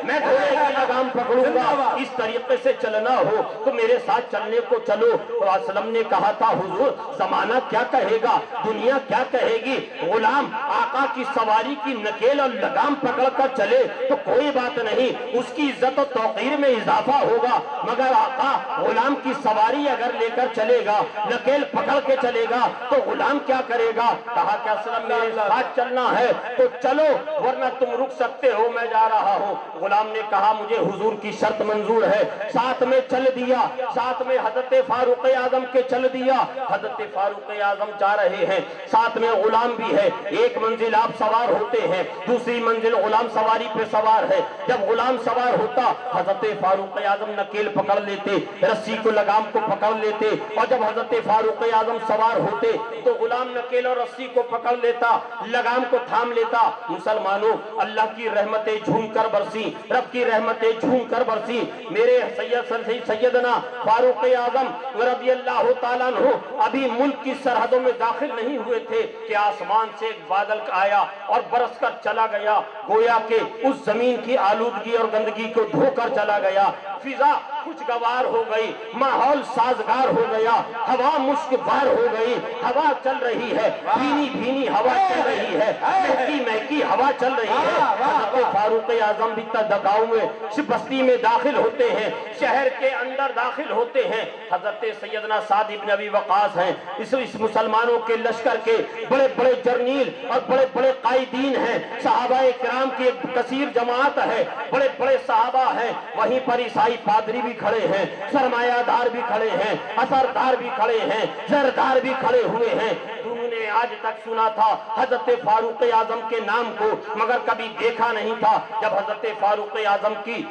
میں گھوڑے کی لگام پکڑوں گا۔ اس طریقے سے چلنا ہو تو میرے ساتھ چلنے کو چلو۔ تو اسلم نے کہا تھا حضور زمانہ کیا کہے گا، دنیا کیا کہے گی، غلام آقا کی سواری کی نکیل اور لگام پکڑ کر چلے تو کوئی بات نہیں، اس کی عزت و توقیر میں اضافہ ہوگا، مگر آقا غلام کی سواری اگر لے کر چلے گا، نکیل پکڑ کے چلے گا تو غلام کیا کرے گا؟ کہا کہ اسلم میرے ساتھ چلنا ہے تو چلو ورنہ تم رک سکتے ہو، میں جا رہا ہوں۔ غلام نے کہا مجھے حضور کی شرط منظور ہے، ساتھ میں چل دیا، ساتھ میں حضرت فاروق اعظم کے چل دیا۔ حضرت فاروق اعظم جا رہے ہیں، ساتھ میں غلام بھی ہے، ایک منزل آپ سوار ہوتے ہیں، دوسری منزل غلام سواری پہ سوار ہے۔ جب غلام سوار ہوتا حضرت فاروق اعظم نکیل پکڑ لیتے، رسی کو لگام کو پکڑ لیتے، اور جب حضرت فاروق اعظم سوار ہوتے تو غلام نکیل اور رسی کو پکڑ لیتا، لگام کو تھام لیتا۔ مسلمانوں اللہ کی رحمتیں جھوم کر برسی، رب کی رحمتیں جھوم کر برسی۔ میرے سیدنا فاروق اعظم رضی اللہ تعالیٰ عنہ ابھی ملک کی سرحدوں میں داخل نہیں ہوئے تھے کہ آسمان سے ایک بادل آیا اور برس کر چلا گیا، گویا کہ اس زمین کی آلودگی اور گندگی کو دھو کر چلا گیا۔ فضا خوشگوار ہو گئی، ماحول سازگار ہو گیا، ہوا مشک بار ہو گئی، ہوا چل رہی ہے، بھینی بھینی ہوا چل رہی ہے، مہکی مہکی ہوا چل رہی ہے۔ حضرت فاروق اعظم بھی تدقاؤں میں بستی میں داخل ہوتے ہیں، شہر کے اندر داخل ہوتے ہیں۔ حضرت سیدنا سعد بن ابی وقاص ہیں، اس مسلمانوں کے لشکر کے بڑے بڑے جرنیل اور بڑے بڑے قائدین ہیں، صحابہ کرام کی ایک کثیر جماعت ہے، بڑے بڑے صحابہ ہیں، وہیں پر عیسائی پادری بھی کھڑے ہیں، سرمایہ دار بھی کھڑے ہیں، اثردار بھی کھڑے ہیں، زردار بھی کھڑے ہوئے ہیں۔ تم نے آج تک سنا تھا حضرت فاروق اعظم کے نام کو مگر کبھی دیکھا نہیں تھا۔ جب حضرت فاروق اعظم کی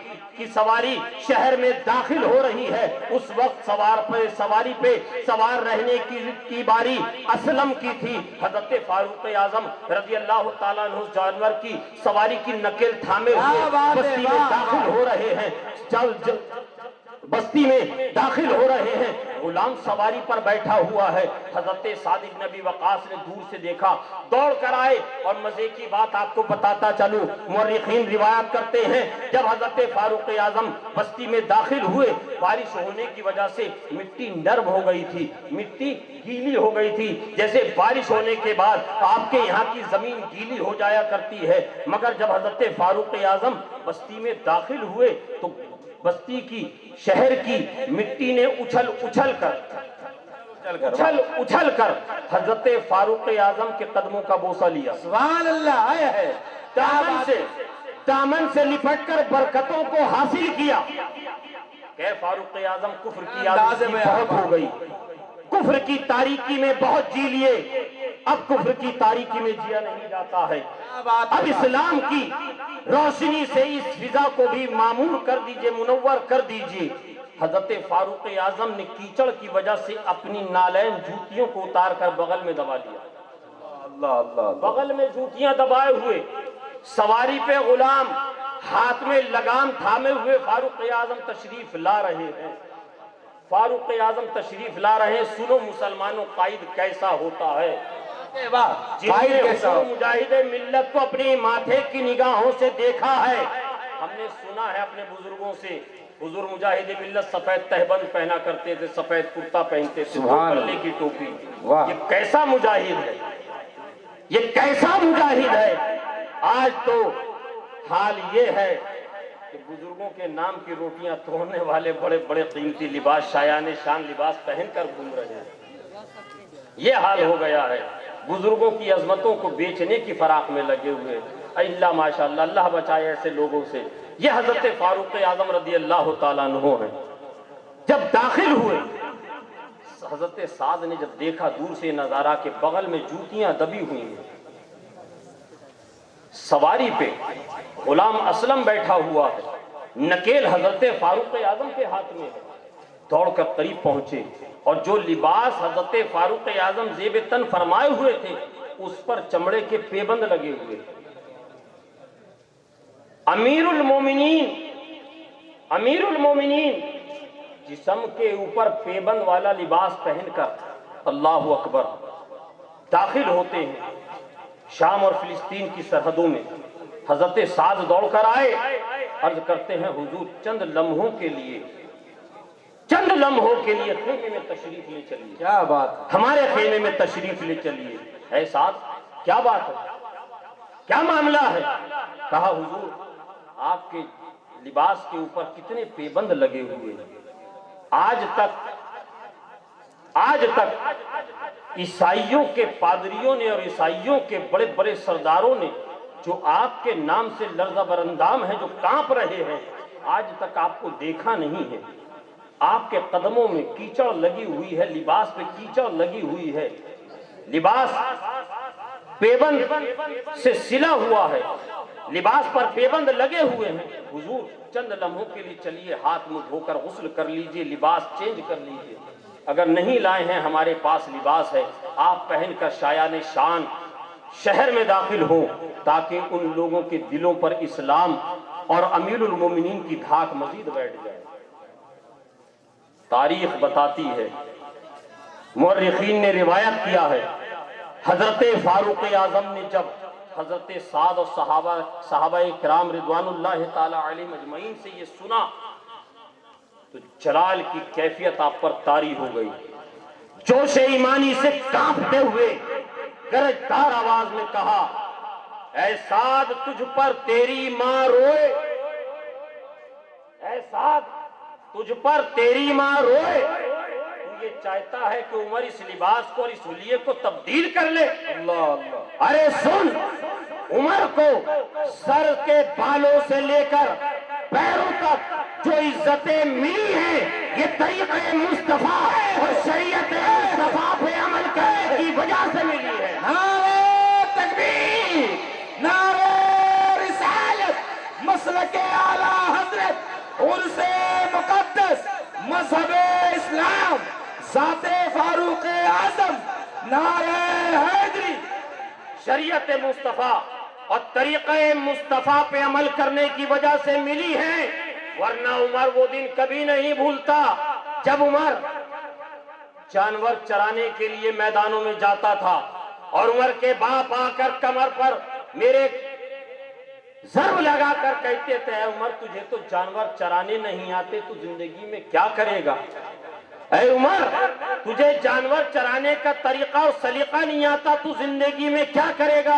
سواری شہر میں داخل ہو رہی ہے اس وقت سواری پہ سوار رہنے کی باری اسلم کی تھی۔ حضرت فاروق اعظم رضی اللہ تعالیٰ عنہ جانور کی سواری کی نکیل تھامے ہوئے بستی میں داخل ہو رہے ہیں، بستی میں داخل ہو رہے ہیں، غلام سواری پر بیٹھا ہوا ہے۔ حضرت سعد بن ابی وقاص نے دور سے دیکھا، دوڑ کر آئے، اور مزے کی بات آپ کو بتاتا چلوں، مورخین روایت کرتے ہیں جب حضرت فاروق اعظم بستی میں داخل ہوئے، بارش ہونے کی وجہ سے مٹی نرم ہو گئی تھی، مٹی گیلی ہو گئی تھی، جیسے بارش ہونے کے بعد آپ کے یہاں کی زمین گیلی ہو جایا کرتی ہے۔ مگر جب حضرت فاروق اعظم بستی میں داخل ہوئے تو بستی کی شہر کی مٹی نے اچھل کر حضرت فاروق اعظم کے قدموں کا بوسہ لیا۔ سبحان اللہ، آیا ہے دامن سے لپٹ کر برکتوں کو حاصل کیا۔ کہ فاروق اعظم کفر کی آلودگی بہت ہو گئی، کفر کی تاریکی میں بہت جی لیے، اب کفر کی تاریکی میں جیا نہیں جاتا ہے، اب اسلام کی روشنی سے اس فضا کو بھی معمور کر دیجئے، منور کر دیجئے۔ حضرت فاروق اعظم نے کیچڑ کی وجہ سے اپنی نالین جوتیوں کو اتار کر بغل میں دبا لیا، بغل میں جوتیاں دبائے ہوئے، سواری پہ غلام، ہاتھ میں لگام تھامے ہوئے فاروق اعظم تشریف لا رہے ہیں، فاروق اعظم تشریف لا رہے ہیں۔ سنو مسلمانوں، قائد کیسا ہوتا ہے، جن نے حضور مجاہد ملت کو اپنی ماتھے کی نگاہوں سے دیکھا ہے۔ ہم نے سنا ہے اپنے بزرگوں سے، حضور مجاہد ملت سفید تہبند پہنا کرتے تھے، سفید کرتا پہنتے تھے، پلے کی ٹوپی۔ یہ کیسا مجاہد ہے، یہ کیسا مجاہد ہے۔ آج تو حال یہ ہے کہ بزرگوں کے نام کی روٹیاں توڑنے والے بڑے بڑے قیمتی لباس، شایان شان لباس پہن کر گھوم رہے ہیں۔ یہ حال ہو گیا ہے، بزرگوں کی عظمتوں کو بیچنے کی فراق میں لگے ہوئے۔ اللہ ماشاءاللہ، اللہ بچائے ایسے لوگوں سے۔ یہ حضرت فاروق اعظم رضی اللہ تعالیٰ عنہ ہیں۔ جب داخل ہوئے، حضرت سعد نے جب دیکھا دور سے نظارہ کہ بغل میں جوتیاں دبی ہوئی ہیں، سواری پہ غلام اسلم بیٹھا ہوا ہے، نکیل حضرت فاروق اعظم کے ہاتھ میں ہے، دوڑ کر قریب پہنچے اور جو لباس حضرت فاروق اعظم زیب تن فرمائے ہوئے تھے اس پر چمڑے کے پیبند لگے ہوئے تھے۔ امیر المومنین جسم کے اوپر پیبند والا لباس پہن کر اللہ اکبر داخل ہوتے ہیں شام اور فلسطین کی سرحدوں میں۔ حضرت سعد دوڑ کر آئے، عرض کرتے ہیں حضور چند لمحوں کے لیے خیمے میں تشریف لے چلیے، کیا بات، ہمارے خیمے میں تشریف لے چلیے۔ اے سعد کیا بات ہے، کیا معاملہ ہے؟ کہا حضور آپ کے لباس کے اوپر کتنے پیبند لگے ہوئے ہیں، آج تک عیسائیوں کے پادریوں نے اور عیسائیوں کے بڑے بڑے سرداروں نے جو آپ کے نام سے لرزہ برندام ہیں، جو کانپ رہے ہیں، آج تک آپ کو دیکھا نہیں ہے۔ آپ کے قدموں میں کیچڑ لگی ہوئی ہے، لباس پہ کیچڑ لگی ہوئی ہے، لباس پیبند سے سلا ہوا ہے، لباس پر پیبند لگے ہوئے ہیں۔ حضور چند لمحوں کے لیے چلیے، ہاتھ منہ دھو کر غسل کر لیجئے، لباس چینج کر لیجئے۔ اگر نہیں لائے ہیں ہمارے پاس لباس ہے، آپ پہن کر شایان شان شہر میں داخل ہوں تاکہ ان لوگوں کے دلوں پر اسلام اور امیر المومنین کی دھاک مزید بیٹھ جائے۔ تاریخ بتاتی ہے، مورخین نے روایت کیا ہے، حضرت فاروق اعظم نے جب حضرت سعد اور صحابہ کرام رضوان اللہ تعالی علیہم اجمعین سے یہ سنا تو جلال کی کیفیت آپ پر طاری ہو گئی، جوش ایمانی سے کانپتے ہوئے گرجدار آواز میں کہا، اے سعد تجھ پر تیری ماں روئے، اے سعد تجھ پر تیری ماں روئے۔ تو یہ چاہتا ہے کہ عمر اس لباس کو اور اس حلیے کو تبدیل کر لے۔ اللہ اللہ، ارے سن، عمر کو سر کے بالوں سے لے کر پیروں تک جو عزتیں ملی ہیں یہ طریقہ مصطفیٰ اور شریعت مصطفیٰ پہ عمل کرنے کی وجہ سے ملی ہے۔ نعرہ تکبیر، نعرہ رسالت، مسلک اعلیٰ حضرت، عرس مقدس، مذہب اسلام، ذات فاروق اعظم، نعرہ حیدری۔ شریعت مصطفیٰ اور طریقہ مصطفیٰ پہ عمل کرنے کی وجہ سے ملی ہے، ورنہ عمر وہ دن کبھی نہیں بھولتا جب عمر جانور چرانے کے لیے میدانوں میں جاتا تھا اور عمر کے باپ آ کر کمر پر میرے ضرب لگا کر کہتے تھے، اے عمر تجھے تو جانور چرانے نہیں آتے، تو زندگی میں کیا کرے گا؟ اے عمر تجھے جانور چرانے کا طریقہ اور سلیقہ نہیں آتا، تو زندگی میں کیا کرے گا؟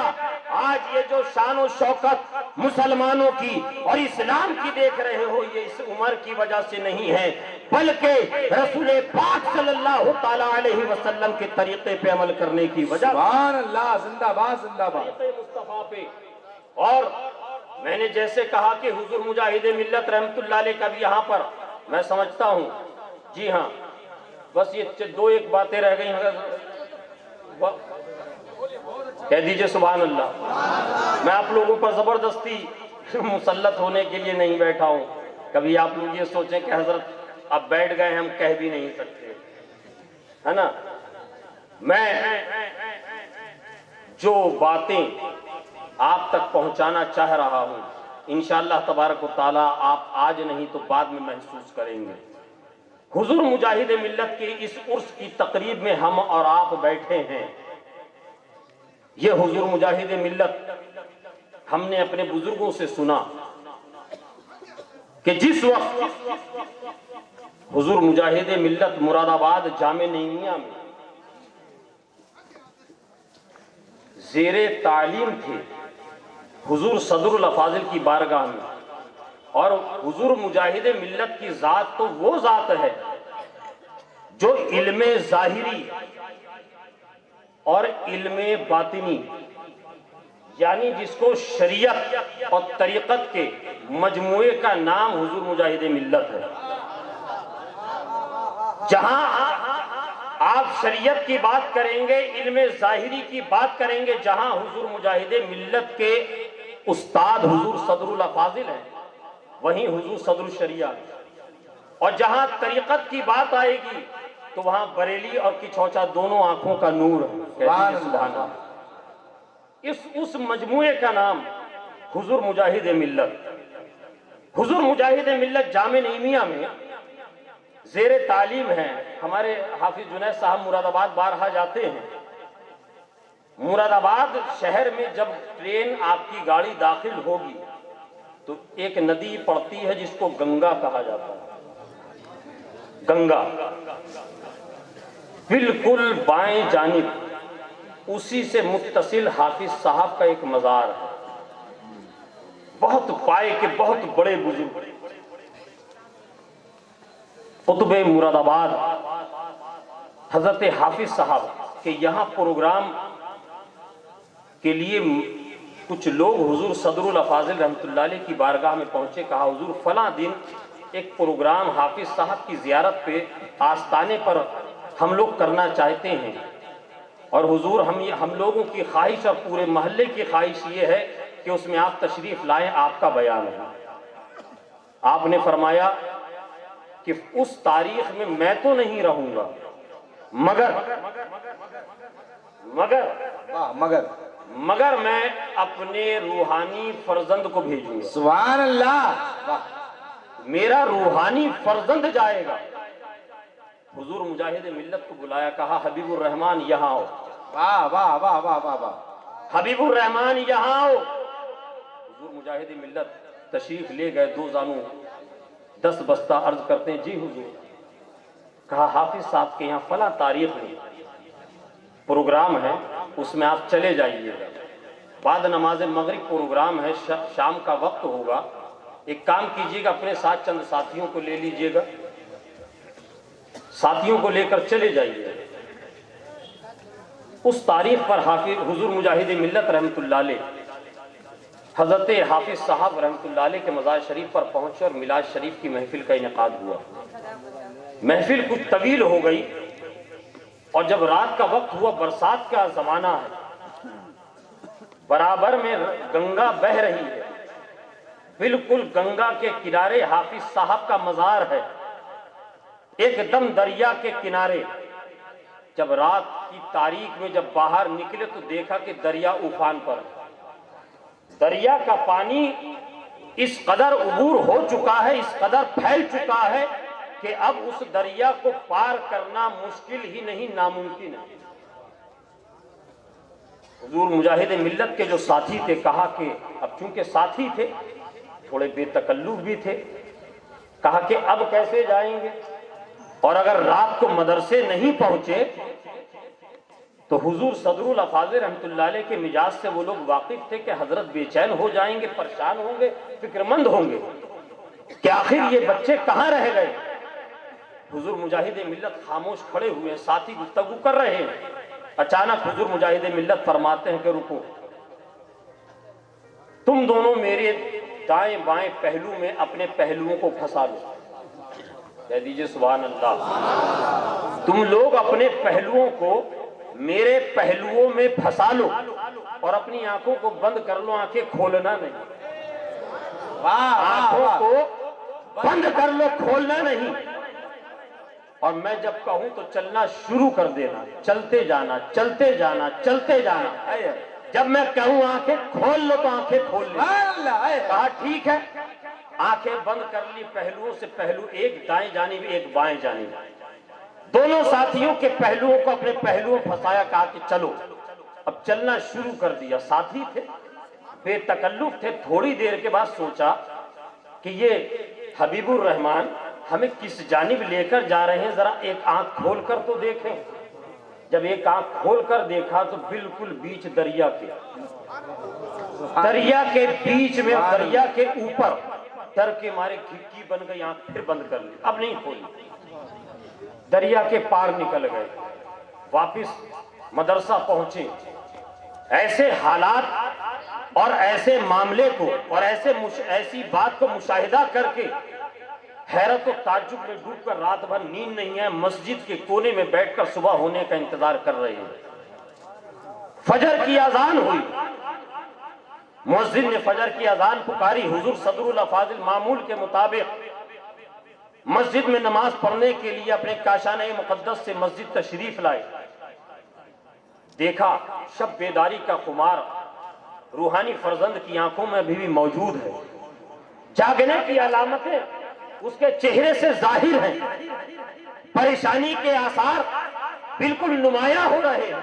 آج یہ جو شان و شوکت مسلمانوں کی اور اسلام کی دیکھ رہے ہو یہ اس عمر کی وجہ سے نہیں ہے، بلکہ رسول پاک صلی اللہ تعالیٰ علیہ وسلم کے طریقے پہ عمل کرنے کی وجہ سے۔ سبحان اللہ، زندہ باد زندہ باد۔ طریقہ مصطفیٰ پہ۔ اور میں نے جیسے کہا کہ حضور مجاہد ملت رحمت اللہ علیہ کا بھی یہاں پر میں سمجھتا ہوں، جی ہاں بس یہ دو ایک باتیں رہ گئی، کہہ دیجئے سبحان اللہ۔ میں آپ لوگوں پر زبردستی مسلط ہونے کے لیے نہیں بیٹھا ہوں، کبھی آپ لوگ یہ سوچیں کہ حضرت اب بیٹھ گئے ہم کہہ بھی نہیں سکتے، ہے نا۔ میں جو باتیں آپ تک پہنچانا چاہ رہا ہوں انشاءاللہ تبارک و تعالیٰ آپ آج نہیں تو بعد میں محسوس کریں گے۔ حضور مجاہد ملت کی اس عرس کی تقریب میں ہم اور آپ بیٹھے ہیں، یہ حضور مجاہد ملت ہم نے اپنے بزرگوں سے سنا کہ جس وقت حضور مجاہد ملت مراد آباد جامع نعیمیہ میں زیر تعلیم تھے، حضور صدر الافاضل کی بارگاہ میں، اور حضور مجاہد ملت کی ذات تو وہ ذات ہے جو علم ظاہری اور علم باطنی یعنی جس کو شریعت اور طریقت کے مجموعے کا نام حضور مجاہد ملت ہے. جہاں آپ شریعت کی بات کریں گے، علم ظاہری کی بات کریں گے، جہاں حضور مجاہد ملت کے استاد حضور صدر الافاضل ہیں، وہیں حضور صدر الشریعہ ہے. اور جہاں طریقت کی بات آئے گی تو وہاں بریلی اور کچھوچا دونوں آنکھوں کا نور ہے. سبحان اللہ. اس مجموعے کا نام حضور مجاہد ملت. حضور مجاہد ملت جامع نعیمیہ میں زیر تعلیم ہیں. ہمارے حافظ جنید صاحب مراد آباد بارہا جاتے ہیں. مراد آباد شہر میں جب ٹرین آپ کی گاڑی داخل ہوگی تو ایک ندی پڑتی ہے جس کو گنگا کہا جاتا ہے. گنگا بالکل بائیں جانب اسی سے متصل حافظ صاحب کا ایک مزار ہے. بہت پائے کے بہت بڑے بزرگ قطب مراد آباد حضرت حافظ صاحب کہ یہاں پروگرام کے لیے کچھ لوگ حضور صدر الافاضل رحمۃ اللہ علیہ کی بارگاہ میں پہنچے. کہا حضور فلاں دن ایک پروگرام حافظ صاحب کی زیارت پہ آستانے پر ہم لوگ کرنا چاہتے ہیں، اور حضور ہم لوگوں کی خواہش اور پورے محلے کی خواہش یہ ہے کہ اس میں آپ تشریف لائیں، آپ کا بیان ہے. آپ نے فرمایا کہ اس تاریخ میں تو نہیں رہوں گا، مگر میں اپنے روحانی فرزند کو بھیجوں گا. سبحان اللہ. میرا روحانی فرزند جائے گا. حضور مجاہد ملت کو بلایا، کہا حبیب الرحمان یہاں آؤ. واہ واہ واہ واہ واہ واہ. حبیب الرحمان یہاں آؤ. حضور مجاہد ملت تشریف لے گئے. دو زانوں 10 بستہ عرض کرتے ہیں جی حضور. کہا حافظ صاحب کے یہاں فلاں تاریخ میں پروگرام ہے، اس میں آپ چلے جائیے گا. بعد نماز مغرب پروگرام ہے، شام کا وقت ہوگا. ایک کام کیجیے گا، اپنے ساتھ چند ساتھیوں کو لے لیجیے گا، ساتھیوں کو لے کر چلے جائیے گا. اس تاریخ پر حافظ حضور مجاہد ملت رحمۃ اللہ علیہ حضرت حافظ صاحب رحمۃ اللہ علیہ کے مزار شریف پر پہنچے اور میلاد شریف کی محفل کا انعقاد ہوا. محفل کچھ طویل ہو گئی اور جب رات کا وقت ہوا، برسات کا زمانہ ہے، برابر میں گنگا بہ رہی ہے، بالکل گنگا کے کنارے حافظ صاحب کا مزار ہے، ایک دم دریا کے کنارے. جب رات کی تاریک میں جب باہر نکلے تو دیکھا کہ دریا افان پر ہے. دریا کا پانی اس قدر عبور ہو چکا ہے، اس قدر پھیل چکا ہے کہ اب اس دریا کو پار کرنا مشکل ہی نہیں، ناممکن ہے. حضور مجاہد ملت کے جو ساتھی تھے کہا کہ اب چونکہ ساتھی تھے تھوڑے بے تکلف بھی تھے، کہا کہ اب کیسے جائیں گے، اور اگر رات کو مدرسے نہیں پہنچے تو حضور صدر الافاضل رحمۃ اللہ علیہ کے مزاج سے وہ لوگ واقف تھے کہ حضرت بے چین ہو جائیں گے، پریشان ہوں گے، فکر مند ہوں گے کہ آخر یہ بچے کہاں رہ گئے. حضور مجاہد ملت خاموش کھڑے ہوئے، ساتھی گفتگو کر رہے ہیں. اچانک حضور مجاہد ملت فرماتے ہیں کہ رکو، تم دونوں میرے دائیں بائیں پہلو میں اپنے پہلوؤں کو پھنسا لو. کہہ دیجئے سبحان اللہ. تم لوگ اپنے پہلوؤں کو میرے پہلوؤں میں پھنسا لو اور اپنی آنکھوں کو بند کر لو، آنکھیں کھولنا نہیں. آنکھوں کو بند کر لو، کھولنا نہیں. اور میں جب کہوں تو چلنا شروع کر دینا، چلتے جانا چلتے جانا چلتے جانا. جب میں کہوں آنکھیں کھول لو تو آنکھیں کھول لو. کہا ٹھیک ہے. آنکھیں بند کر لی. پہلوؤں سے پہلو، ایک دائیں جانب ایک بائیں جانب، دونوں ساتھیوں کے پہلوؤں کو اپنے پہلوؤں پھنسایا. کہا کہ چلو. اب چلنا شروع کر دیا. ساتھی تھے، بے تکلف تھے. تھوڑی دیر کے بعد سوچا کہ یہ حبیب الرحمان ہمیں کس جانب لے کر جا رہے ہیں، ذرا ایک آنکھ کھول کر تو دیکھیں. جب ایک آنکھ کھول کر دیکھا تو بالکل بیچ دریا کے بیچ میں، دریا کے اوپر. ڈر کے مارے کھڑکی بن گئی، آنکھ پھر بند کر لی، اب نہیں کھولی. دریا کے پار نکل گئے، واپس مدرسہ پہنچے. ایسے حالات اور ایسے معاملے کو اور ایسی بات کو مشاہدہ کر کے حیرت و تعجب میں ڈوب کر رات بھر نیند نہیں ہے، مسجد کے کونے میں بیٹھ کر صبح ہونے کا انتظار کر رہے ہیں۔ فجر کی اذان ہوئی، مؤذن نے فجر کی اذان پکاری، حضور صدر الافاضل معمول کے مطابق مسجد میں نماز پڑھنے کے لیے اپنے کاشانہ مقدس سے مسجد تشریف لائے۔ دیکھا شب بیداری کا خمار روحانی فرزند کی آنکھوں میں ابھی بھی موجود ہے، جاگنے کی علامتیں اس کے چہرے سے ظاہر ہیں، پریشانی کے آثار بالکل نمایاں ہو رہے ہیں۔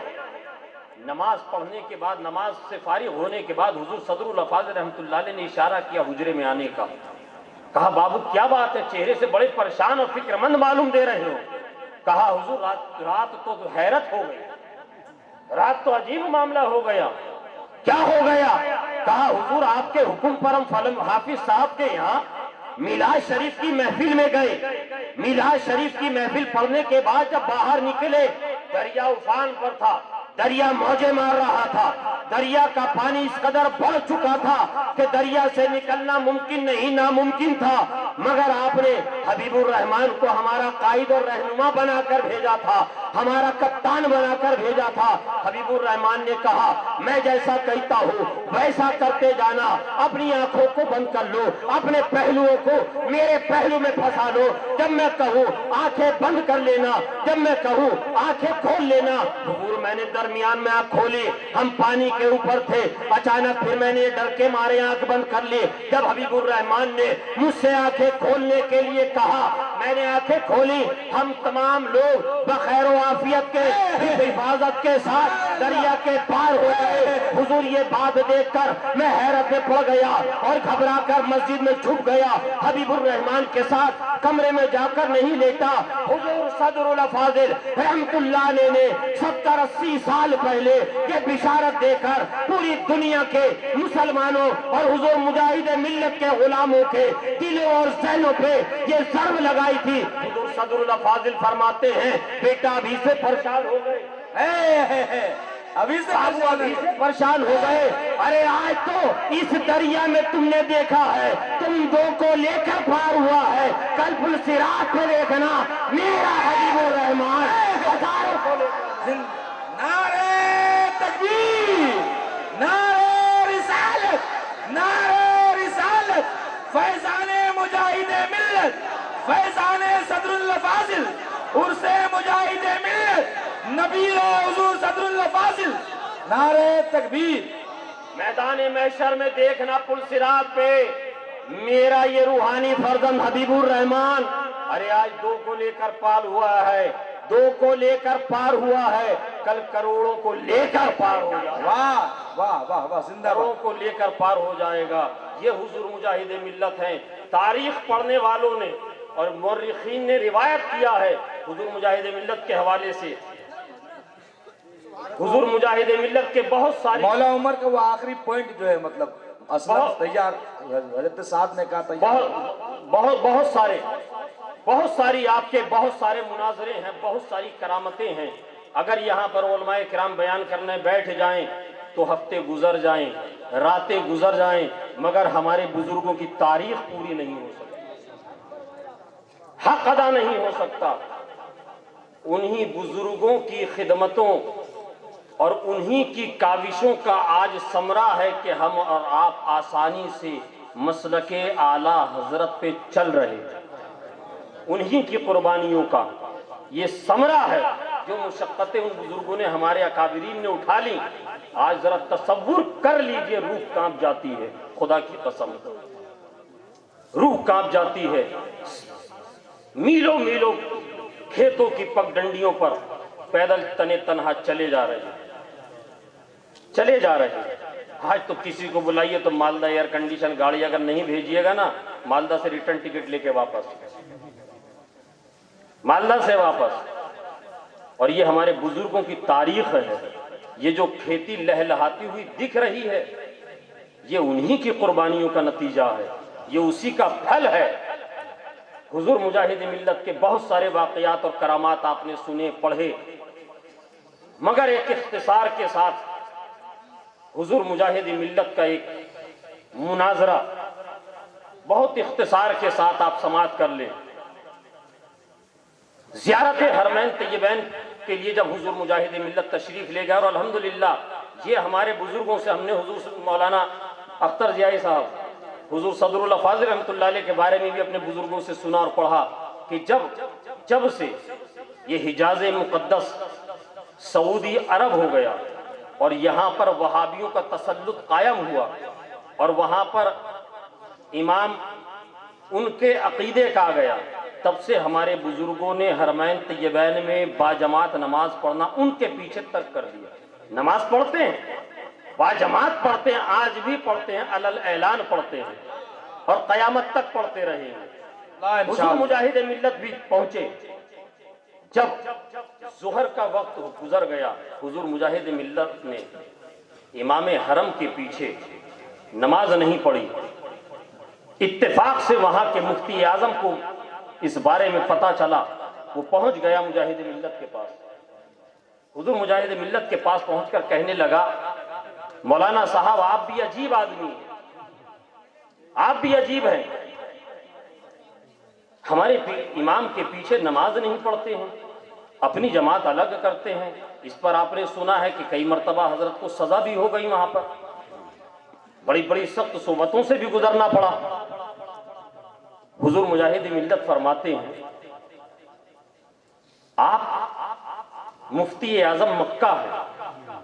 نماز پڑھنے کے بعد، نماز سے فارغ ہونے کے بعد حضور صدر الافاضل رحمۃ اللہ علیہ نے اشارہ کیا حجرے میں آنے کا۔ کہا بابو کیا بات ہے، چہرے سے بڑے پریشان اور فکر مند معلوم دے رہے ہو۔ کہا حضور رات تو حیرت ہو گئی، رات تو عجیب معاملہ ہو گیا۔ کیا ہو گیا؟ کہا حضور آپ کے حکم پر ہم حافظ صاحب کے یہاں میلاد شریف کی محفل میں گئے۔ میلاد شریف کی محفل پڑھنے کے بعد جب باہر نکلے، دریا افان پر تھا، دریا موجیں مار رہا تھا، دریا کا پانی اس قدر بڑھ چکا تھا کہ دریا سے نکلنا ممکن نہیں، ناممکن تھا، مگر آپ نے حبیب الرحمان کو ہمارا قائد اور رہنما بنا کر بھیجا تھا، ہمارا کپتان بنا کر بھیجا تھا۔ حبیب الرحمان نے کہا میں جیسا کہتا ہوں ویسا کرتے جانا، اپنی آنکھوں کو بند کر لو، اپنے پہلوؤں کو میرے پہلو میں پھنسا لو، جب میں کہوں آنکھیں بند کر لینا، جب میں کہوں آنکھیں کھول لینا۔ حضور میں نے درمیان میں آنکھ کھولی، ہم پانی کے اوپر تھے، اچانک پھر میں نے ڈر کے مارے آنکھ بند کر لی۔ جب حبیب الرحمان نے مجھ سے آنکھیں کھولنے کے لیے کہا، میں نے آنکھیں کھولی، ہم تمام لوگ بخیر و عافیت کے حفاظت کے ساتھ دریا کے پار ہو گئے۔ حضور یہ بات دیکھ کر میں حیرت میں پڑ گیا اور گھبرا کر مسجد میں چھپ گیا، حبیب الرحمان کے ساتھ کمرے میں جا کر نہیں لیٹا۔ حضور صدر الافاضل رحمت اللہ علیہ نے 70-80 سال پہلے یہ بشارت دے کر پوری دنیا کے مسلمانوں اور حضور مجاہد ملت کے غلاموں کے دلوں اور ذہنوں پہ یہ ضرب لگائی تھی۔ حضور صدر الافاضل فرماتے ہیں بیٹا ابھی سے پریشان ہو گئے، ابھی سے پریشان ہو گئے، ارے آج تو اس دریا میں تم نے دیکھا ہے تم دو کو لے کر پار ہوا ہے، کل پل صراط پہ دیکھنا میرا حبیب الرحمان ہزاروں کو لے کر۔ نعرے تکبیر، نعرے رسالت، نعرے رسالت، فیضان مجاہد ملت، فیضان صدر الافاضل، عرس مجاہد ملت، نبی حضور صدر الافاضل، نعرے تکبیر۔ میدان محشر میں دیکھنا پل صراط پہ میرا یہ روحانی فرزند حبیب الرحمان، ارے آج دو کو لے کر پار ہوا ہے، دو کو لے کر پار ہوا ہے، کل کروڑوں کو لے کر پار ہو جائے گا۔ واہ واہ واہ واہ، زندہ کروڑوں باد۔ کو لے کر پار ہو جائے گا۔ یہ حضور مجاہد ملت ہیں۔ تاریخ پڑھنے والوں نے اور مورخین نے روایت کیا ہے حضور مجاہد ملت کے حوالے سے، حضور مجاہد ملت کے بہت سارے مولا عمر کا وہ آخری پوائنٹ جو ہے، مطلب اسلم تیار، حضرت صاحب نے کہا تیار، بہت ساری آپ کے بہت سارے مناظرے ہیں، بہت ساری کرامتیں ہیں۔ اگر یہاں پر علماء کرام بیان کرنے بیٹھ جائیں تو ہفتے گزر جائیں، راتیں گزر جائیں، مگر ہمارے بزرگوں کی تاریخ پوری نہیں ہو سکتی، حق ادا نہیں ہو سکتا۔ انہی بزرگوں کی خدمتوں اور انہی کی کاوشوں کا آج ثمرہ ہے کہ ہم اور آپ آسانی سے مسلک اعلیٰ حضرت پہ چل رہے ہیں۔ انہی کی قربانیوں کا یہ ثمرہ ہے، جو مشقتیں ان بزرگوں نے ہمارے اکابرین نے اٹھا لی۔ آج ذرا تصور کر لیجئے، روح کانپ جاتی ہے، خدا کی قسم روح کانپ جاتی ہے۔ میلوں میلوں کھیتوں کی پگ ڈنڈیوں پر پیدل تنے تنہا چلے جا رہے ہیں۔ آج تو کسی کو بلائیے تو مالدہ ایئر کنڈیشن گاڑی اگر نہیں بھیجیے گا نا، مالدہ سے ریٹرن ٹکٹ لے کے واپس، مالدہ سے واپس۔ اور یہ ہمارے بزرگوں کی تاریخ ہے۔ یہ جو کھیتی لہلہاتی ہوئی دکھ رہی ہے، یہ انہی کی قربانیوں کا نتیجہ ہے، یہ اسی کا پھل ہے۔ حضور مجاہد ملت کے بہت سارے واقعات اور کرامات آپ نے سنے، پڑھے، مگر ایک اختصار کے ساتھ حضور مجاہد ملت کا ایک مناظرہ بہت اختصار کے ساتھ آپ سماعت کر لیں۔ زیارت حرمین طیبین کے لیے جب حضور مجاہد ملت تشریف لے گئے، اور الحمدللہ یہ ہمارے بزرگوں سے ہم نے حضور مولانا اختر ضیائی صاحب، حضور صدر اللہ فاضل رحمۃ اللہ علیہ کے بارے میں بھی اپنے بزرگوں سے سنا اور پڑھا کہ جب سے یہ حجاز مقدس سعودی عرب ہو گیا اور یہاں پر وہابیوں کا تسلط قائم ہوا اور وہاں پر امام ان کے عقیدے کا آ گیا، تب سے ہمارے بزرگوں نے حرمین طیبین میں باجماعت نماز پڑھنا ان کے پیچھے ترک کر دیا۔ نماز پڑھتے ہیں، باجماعت پڑھتے ہیں، آج بھی پڑھتے ہیں، علل اعلان پڑھتے ہیں اور قیامت تک پڑھتے رہیں گے۔ حضور مجاہد ملت بھی پہنچے، جب ظہر کا وقت گزر گیا، حضور مجاہد ملت نے امام حرم کے پیچھے نماز نہیں پڑھی۔ اتفاق سے وہاں کے مفتی اعظم کو اس بارے میں پتا چلا، وہ پہنچ گیا مجاہد ملت کے پاس۔ حضور مجاہد ملت کے پاس پہنچ کر کہنے لگا، مولانا صاحب آپ بھی عجیب آدمی ہیں، آپ بھی عجیب ہیں، ہمارے امام کے پیچھے نماز نہیں پڑھتے ہیں، اپنی جماعت الگ کرتے ہیں۔ اس پر آپ نے سنا ہے کہ کئی مرتبہ حضرت کو سزا بھی ہو گئی، وہاں پر بڑی بڑی سخت صحبتوں سے بھی گزرنا پڑا۔ حضور مجاہد ملت فرماتے ہیں، آپ مفتی اعظم مکہ ہے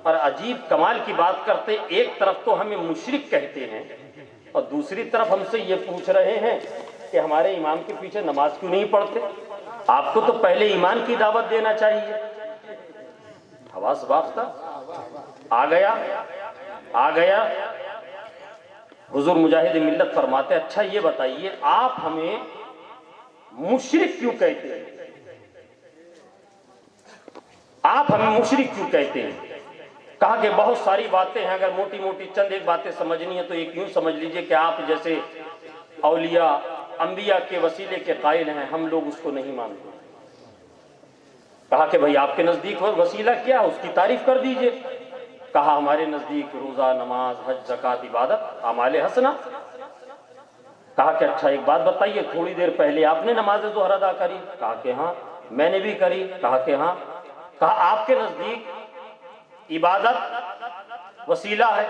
اور عجیب کمال کی بات کرتے، ایک طرف تو ہمیں مشرک کہتے ہیں اور دوسری طرف ہم سے یہ پوچھ رہے ہیں کہ ہمارے امام کے پیچھے نماز کیوں نہیں پڑھتے؟ آپ کو تو پہلے ایمان کی دعوت دینا چاہیے۔ حواس باختہ آ گیا۔ حضور مجاہد ملت فرماتے، اچھا یہ بتائیے آپ ہمیں مشرک کیوں کہتے ہیں؟ آپ ہمیں مشرک کیوں کہتے ہیں؟ کہا کہ بہت ساری باتیں ہیں، اگر موٹی موٹی چند ایک باتیں سمجھنی ہے تو ایک یوں سمجھ لیجئے کہ آپ جیسے اولیاء انبیاء کے وسیلے کے قائل ہیں، ہم لوگ اس کو نہیں مانتے۔ کہا کہ بھئی آپ کے نزدیک وسیلہ کیا ہے، اس کی تعریف کر دیجئے۔ کہا ہمارے نزدیک روزہ، نماز، حج، زکوٰۃ، عبادت، اعمال حسنہ۔ کہا کہ اچھا ایک بات بتائیے، تھوڑی دیر پہلے آپ نے نماز ظہر ادا کری؟ کہا کہ ہاں میں نے بھی کری۔ کہا کہ ہاں۔ کہا آپ کے نزدیک عبادت وسیلہ ہے،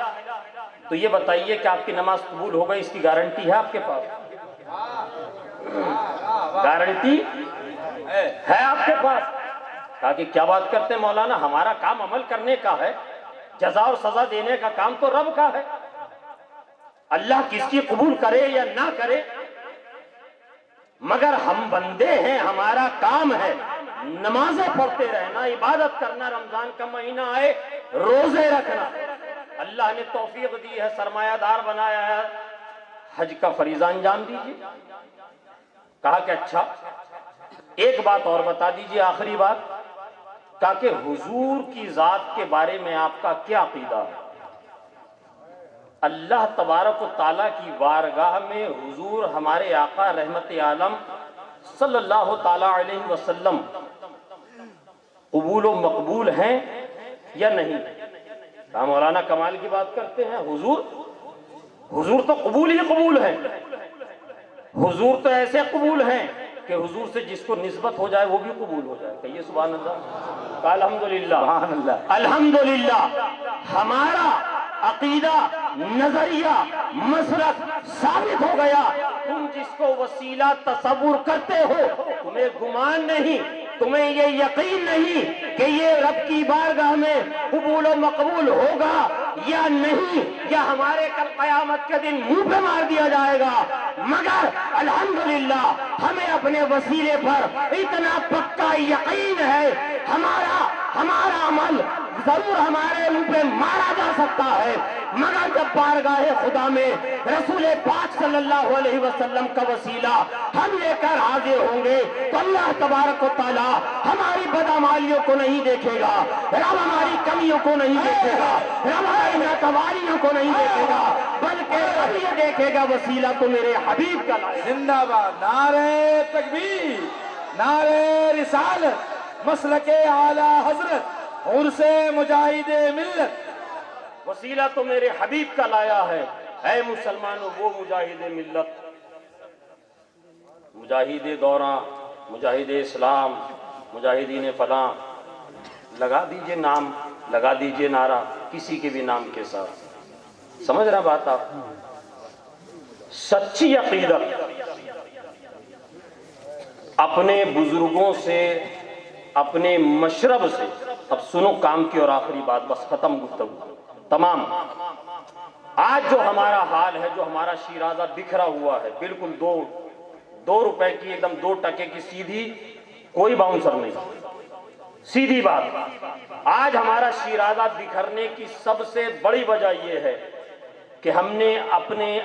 تو یہ بتائیے کہ آپ کی نماز قبول ہو گئی، اس کی گارنٹی ہے آپ کے پاس؟ گارنٹی ہے آپ کے پاس؟ کہا کہ کیا بات کرتے ہیں مولانا، ہمارا کام عمل کرنے کا ہے، جزا اور سزا دینے کا کام تو رب کا ہے، اللہ کس کی قبول کرے یا نہ کرے، مگر ہم بندے ہیں، ہمارا کام ہے نمازیں پڑھتے رہنا، عبادت کرنا، رمضان کا مہینہ آئے روزے رکھنا۔ اللہ نے توفیق دی ہے، سرمایہ دار بنایا ہے، حج کا فریضہ انجام دیجیے۔ کہا کہ اچھا ایک بات اور بتا دیجیے، آخری بات۔ کہا کہ حضور کی ذات کے بارے میں آپ کا کیا عقیدہ ہے؟ اللہ تبارک و تعالیٰ کی بارگاہ میں حضور ہمارے آقا رحمت عالم صلی اللہ تعالیٰ علیہ وسلم قبول و مقبول ہیں یا نہیں؟ کہا مولانا کمال کی بات کرتے ہیں، حضور تو قبول ہی قبول ہیں، حضور تو ایسے قبول ہیں کہ حضور سے جس کو نسبت ہو جائے وہ بھی قبول ہو جائے۔ کہیے سبحان اللہ۔ کہا الحمدللہ، الحمدللہ ہمارا عقیدہ، نظریہ، مسلک ثابت ہو گیا۔ تم جس کو وسیلہ تصور کرتے ہو، تمہیں گمان نہیں، تمہیں یہ یقین نہیں کہ یہ رب کی بارگاہ میں قبول و مقبول ہوگا یا نہیں، یا ہمارے کل قیامت کے دن منہ پہ مار دیا جائے گا، مگر الحمدللہ ہمیں اپنے وسیلے پر اتنا پکا یقین ہے، ہمارا عمل ضرور ہمارے منہ پہ مارا جا سکتا ہے، مگر جب بارگاہ خدا میں رسول پاک صلی اللہ علیہ وسلم کا وسیلہ ہم لے کر حاضر ہوں گے تو اللہ تبارک و تعالیٰ ہماری بدعمالیوں کو نہیں دیکھے گا، رب ہماری کمیوں کو نہیں دیکھے گا، رب ہماری ناتواریوں کو نہیں دیکھے گا، بلکہ رب یہ دیکھے گا وسیلہ تو میرے حبیب کا لائے۔ زندہ باد، نعرہ تکبیر، نعرہ رسالت، مسلک اعلیٰ حضرت عرس مجاہد ملت۔ وسیلہ تو میرے حبیب کا لایا ہے۔ اے مسلمانوں، وہ مجاہد ملت، مجاہد دوراں، مجاہد اسلام، مجاہدین فلاں، لگا دیجئے نام، لگا دیجئے نعرہ کسی کے بھی نام کے ساتھ۔ سمجھ رہا بات آپ؟ سچی عقیدت اپنے بزرگوں سے، اپنے مشرب سے۔ اب سنو کام کی اور آخری بات، بس ختم گفتگو تمام۔ آج جو ہمارا حال ہے، جو ہمارا شیرازہ بکھرا ہوا ہے، بالکل دو روپے کی ایک دم 2 ٹکے کی سیدھی، کوئی باؤنسر نہیں، سیدھی بات۔ آج ہمارا شیرازہ بکھرنے کی سب سے بڑی وجہ یہ ہے کہ ہم نے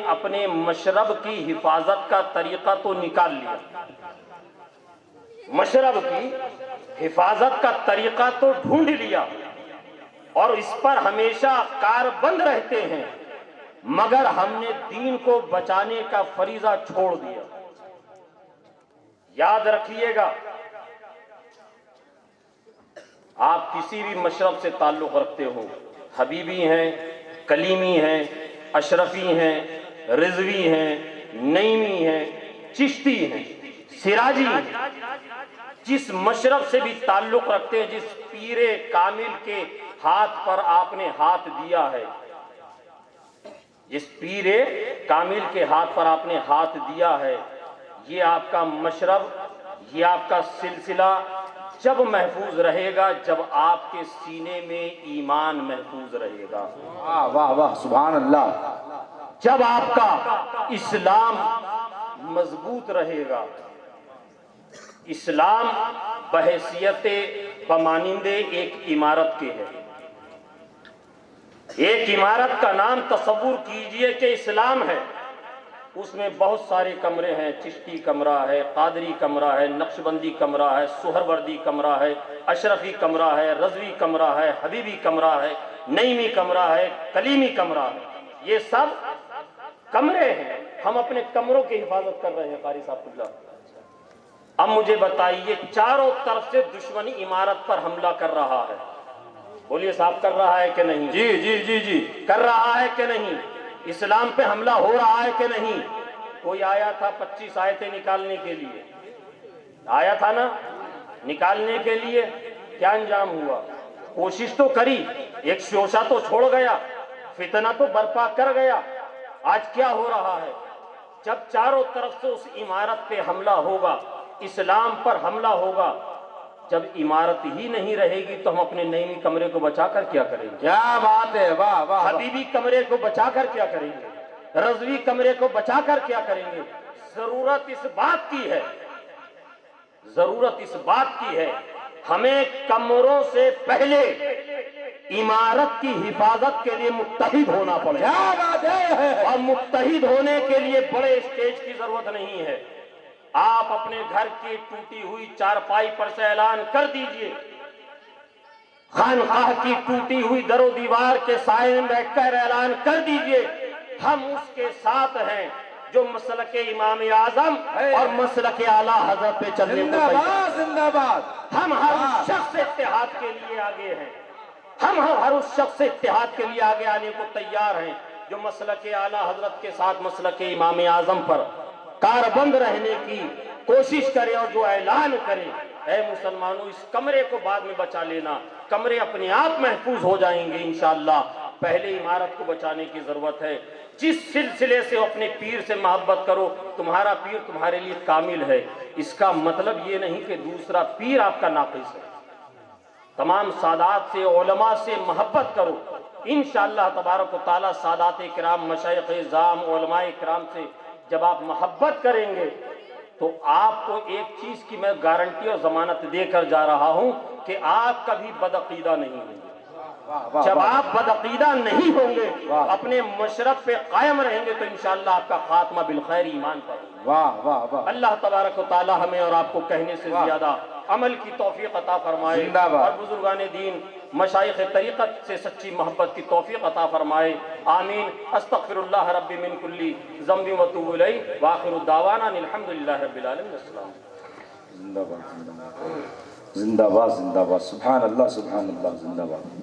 اپنے مشرب کی حفاظت کا طریقہ تو نکال لیا، مشرب کی حفاظت کا طریقہ تو ڈھونڈ لیا، اور اس پر ہمیشہ کاربند رہتے ہیں، مگر ہم نے دین کو بچانے کا فریضہ چھوڑ دیا۔ یاد رکھیے گا، آپ کسی بھی مشرب سے تعلق رکھتے ہو، حبیبی ہیں، کلیمی ہیں، اشرفی ہیں، رضوی ہیں، نعیمی ہیں، چشتی ہیں، سراجی ہیں، جس مشرب سے بھی تعلق رکھتے ہیں، جس پیر کامل کے ہاتھ پر آپ نے ہاتھ دیا ہے، جس پیر کامل کے ہاتھ پر آپ نے ہاتھ دیا ہے، یہ آپ کا مشرب، یہ آپ کا سلسلہ جب محفوظ رہے گا جب آپ کے سینے میں ایمان محفوظ رہے گا۔ واہ واہ واہ، سبحان اللہ۔ جب آپ کا اسلام مضبوط رہے گا۔ اسلام بحیثیت بمانندے ایک عمارت کے ہے۔ ایک عمارت کا نام تصور کیجئے کہ اسلام ہے، اس میں بہت سارے کمرے ہیں، چشتی کمرہ ہے، قادری کمرہ ہے، نقشبندی کمرہ ہے، سہروردی کمرہ ہے، اشرفی کمرہ ہے، رضوی کمرہ ہے، حبیبی کمرہ ہے، نعیمی کمرہ ہے، کلیمی کمرہ ہے، یہ سب کمرے ہیں۔ ہم اپنے کمروں کی حفاظت کر رہے ہیں قاری صاحب اللہ۔ اب مجھے بتائیے، چاروں طرف سے دشمنی عمارت پر حملہ کر رہا ہے، بولیے صاحب کر رہا ہے کہ نہیں؟ جی جی جی جی، کر رہا ہے کہ نہیں؟ اسلام پہ حملہ ہو رہا ہے کہ نہیں؟ کوئی آیا تھا 25 آیتیں نکالنے کے لیے، آیا تھا نا نکالنے کے لیے، کیا انجام ہوا؟ کوشش تو کری، ایک شوشہ تو چھوڑ گیا، فتنہ تو برپا کر گیا۔ آج کیا ہو رہا ہے؟ جب چاروں طرف سے اس عمارت پہ حملہ ہوگا، اسلام پر حملہ ہوگا، جب عمارت ہی نہیں رہے گی تو ہم اپنے نعیمی کمرے کو بچا کر کیا کریں گے؟ کیا بات ہے، واہ واہ۔ حبیبی کمرے کو بچا کر کیا کریں گے؟ رضوی کمرے کو بچا کر کیا کریں گے؟ ضرورت اس بات کی ہے، ضرورت اس بات کی ہے، ہمیں کمروں سے پہلے عمارت کی حفاظت کے لیے متحد ہونا پڑے گا۔ کیا بات ہے۔ اور متحد ہونے کے لیے بڑے اسٹیج کی ضرورت نہیں ہے۔ آپ اپنے گھر کی ٹوٹی ہوئی چارپائی پر سے اعلان کر دیجئے، خانقاہ کی ٹوٹی ہوئی در و دیوار کے سائے میں بیٹھ کر اعلان کر دیجئے، ہم اس کے ساتھ ہیں جو مسلک امام اعظم اور مسلک اعلیٰ حضرت پہ چلنے کو زندہ تیار۔ باد زندہ باد۔ ہم ہر اس شخص سے اتحاد کے لیے آگے ہیں، ہم ہر اس شخص سے اتحاد کے لیے آگے آنے کو تیار ہیں جو مسلک اعلیٰ حضرت کے ساتھ مسلک امام اعظم پر کاربند رہنے کی کوشش کرے اور جو اعلان کرے۔ اے مسلمانوں، اس کمرے کو بعد میں بچا لینا، کمرے اپنے آپ محفوظ ہو جائیں گے انشاءاللہ، پہلے عمارت کو بچانے کی ضرورت ہے۔ جس سلسلے سے اپنے پیر سے محبت کرو، تمہارا پیر تمہارے لیے کامل ہے، اس کا مطلب یہ نہیں کہ دوسرا پیر آپ کا ناقص ہے۔ تمام سادات سے، علماء سے محبت کرو، انشاءاللہ تبارک و تعالی سادات کرام، مشایخ اعظام، علماء کرام سے جب آپ محبت کریں گے تو آپ کو ایک چیز کی میں گارنٹی اور ضمانت دے کر جا رہا ہوں کہ آپ کبھی بدعقیدہ نہیں ہوں گے۔ جب آپ بدعقیدہ نہیں ہوں گے، اپنے مشرب پہ قائم رہیں گے تو انشاءاللہ آپ کا خاتمہ بالخیر ایمان پر ہوگا۔ واہ واہ واہ۔ اللہ تبارک و تعالی ہمیں اور آپ کو کہنے سے زیادہ عمل کی توفیق عطا فرمائے، زندہ باد۔ اور بزرگان دین، مشائخ طریقت سے سچی محبت کی توفیق عطا فرمائے، آمین۔ استغفر اللہ رب من کلی ذنب واتوب الیہ، وآخر الدعوانا الحمدللہ رب العالمین۔ السلام زندہ باد زندہ باد زندہ باد زندہ باد، سبحان اللہ سبحان اللہ، زندہ باد۔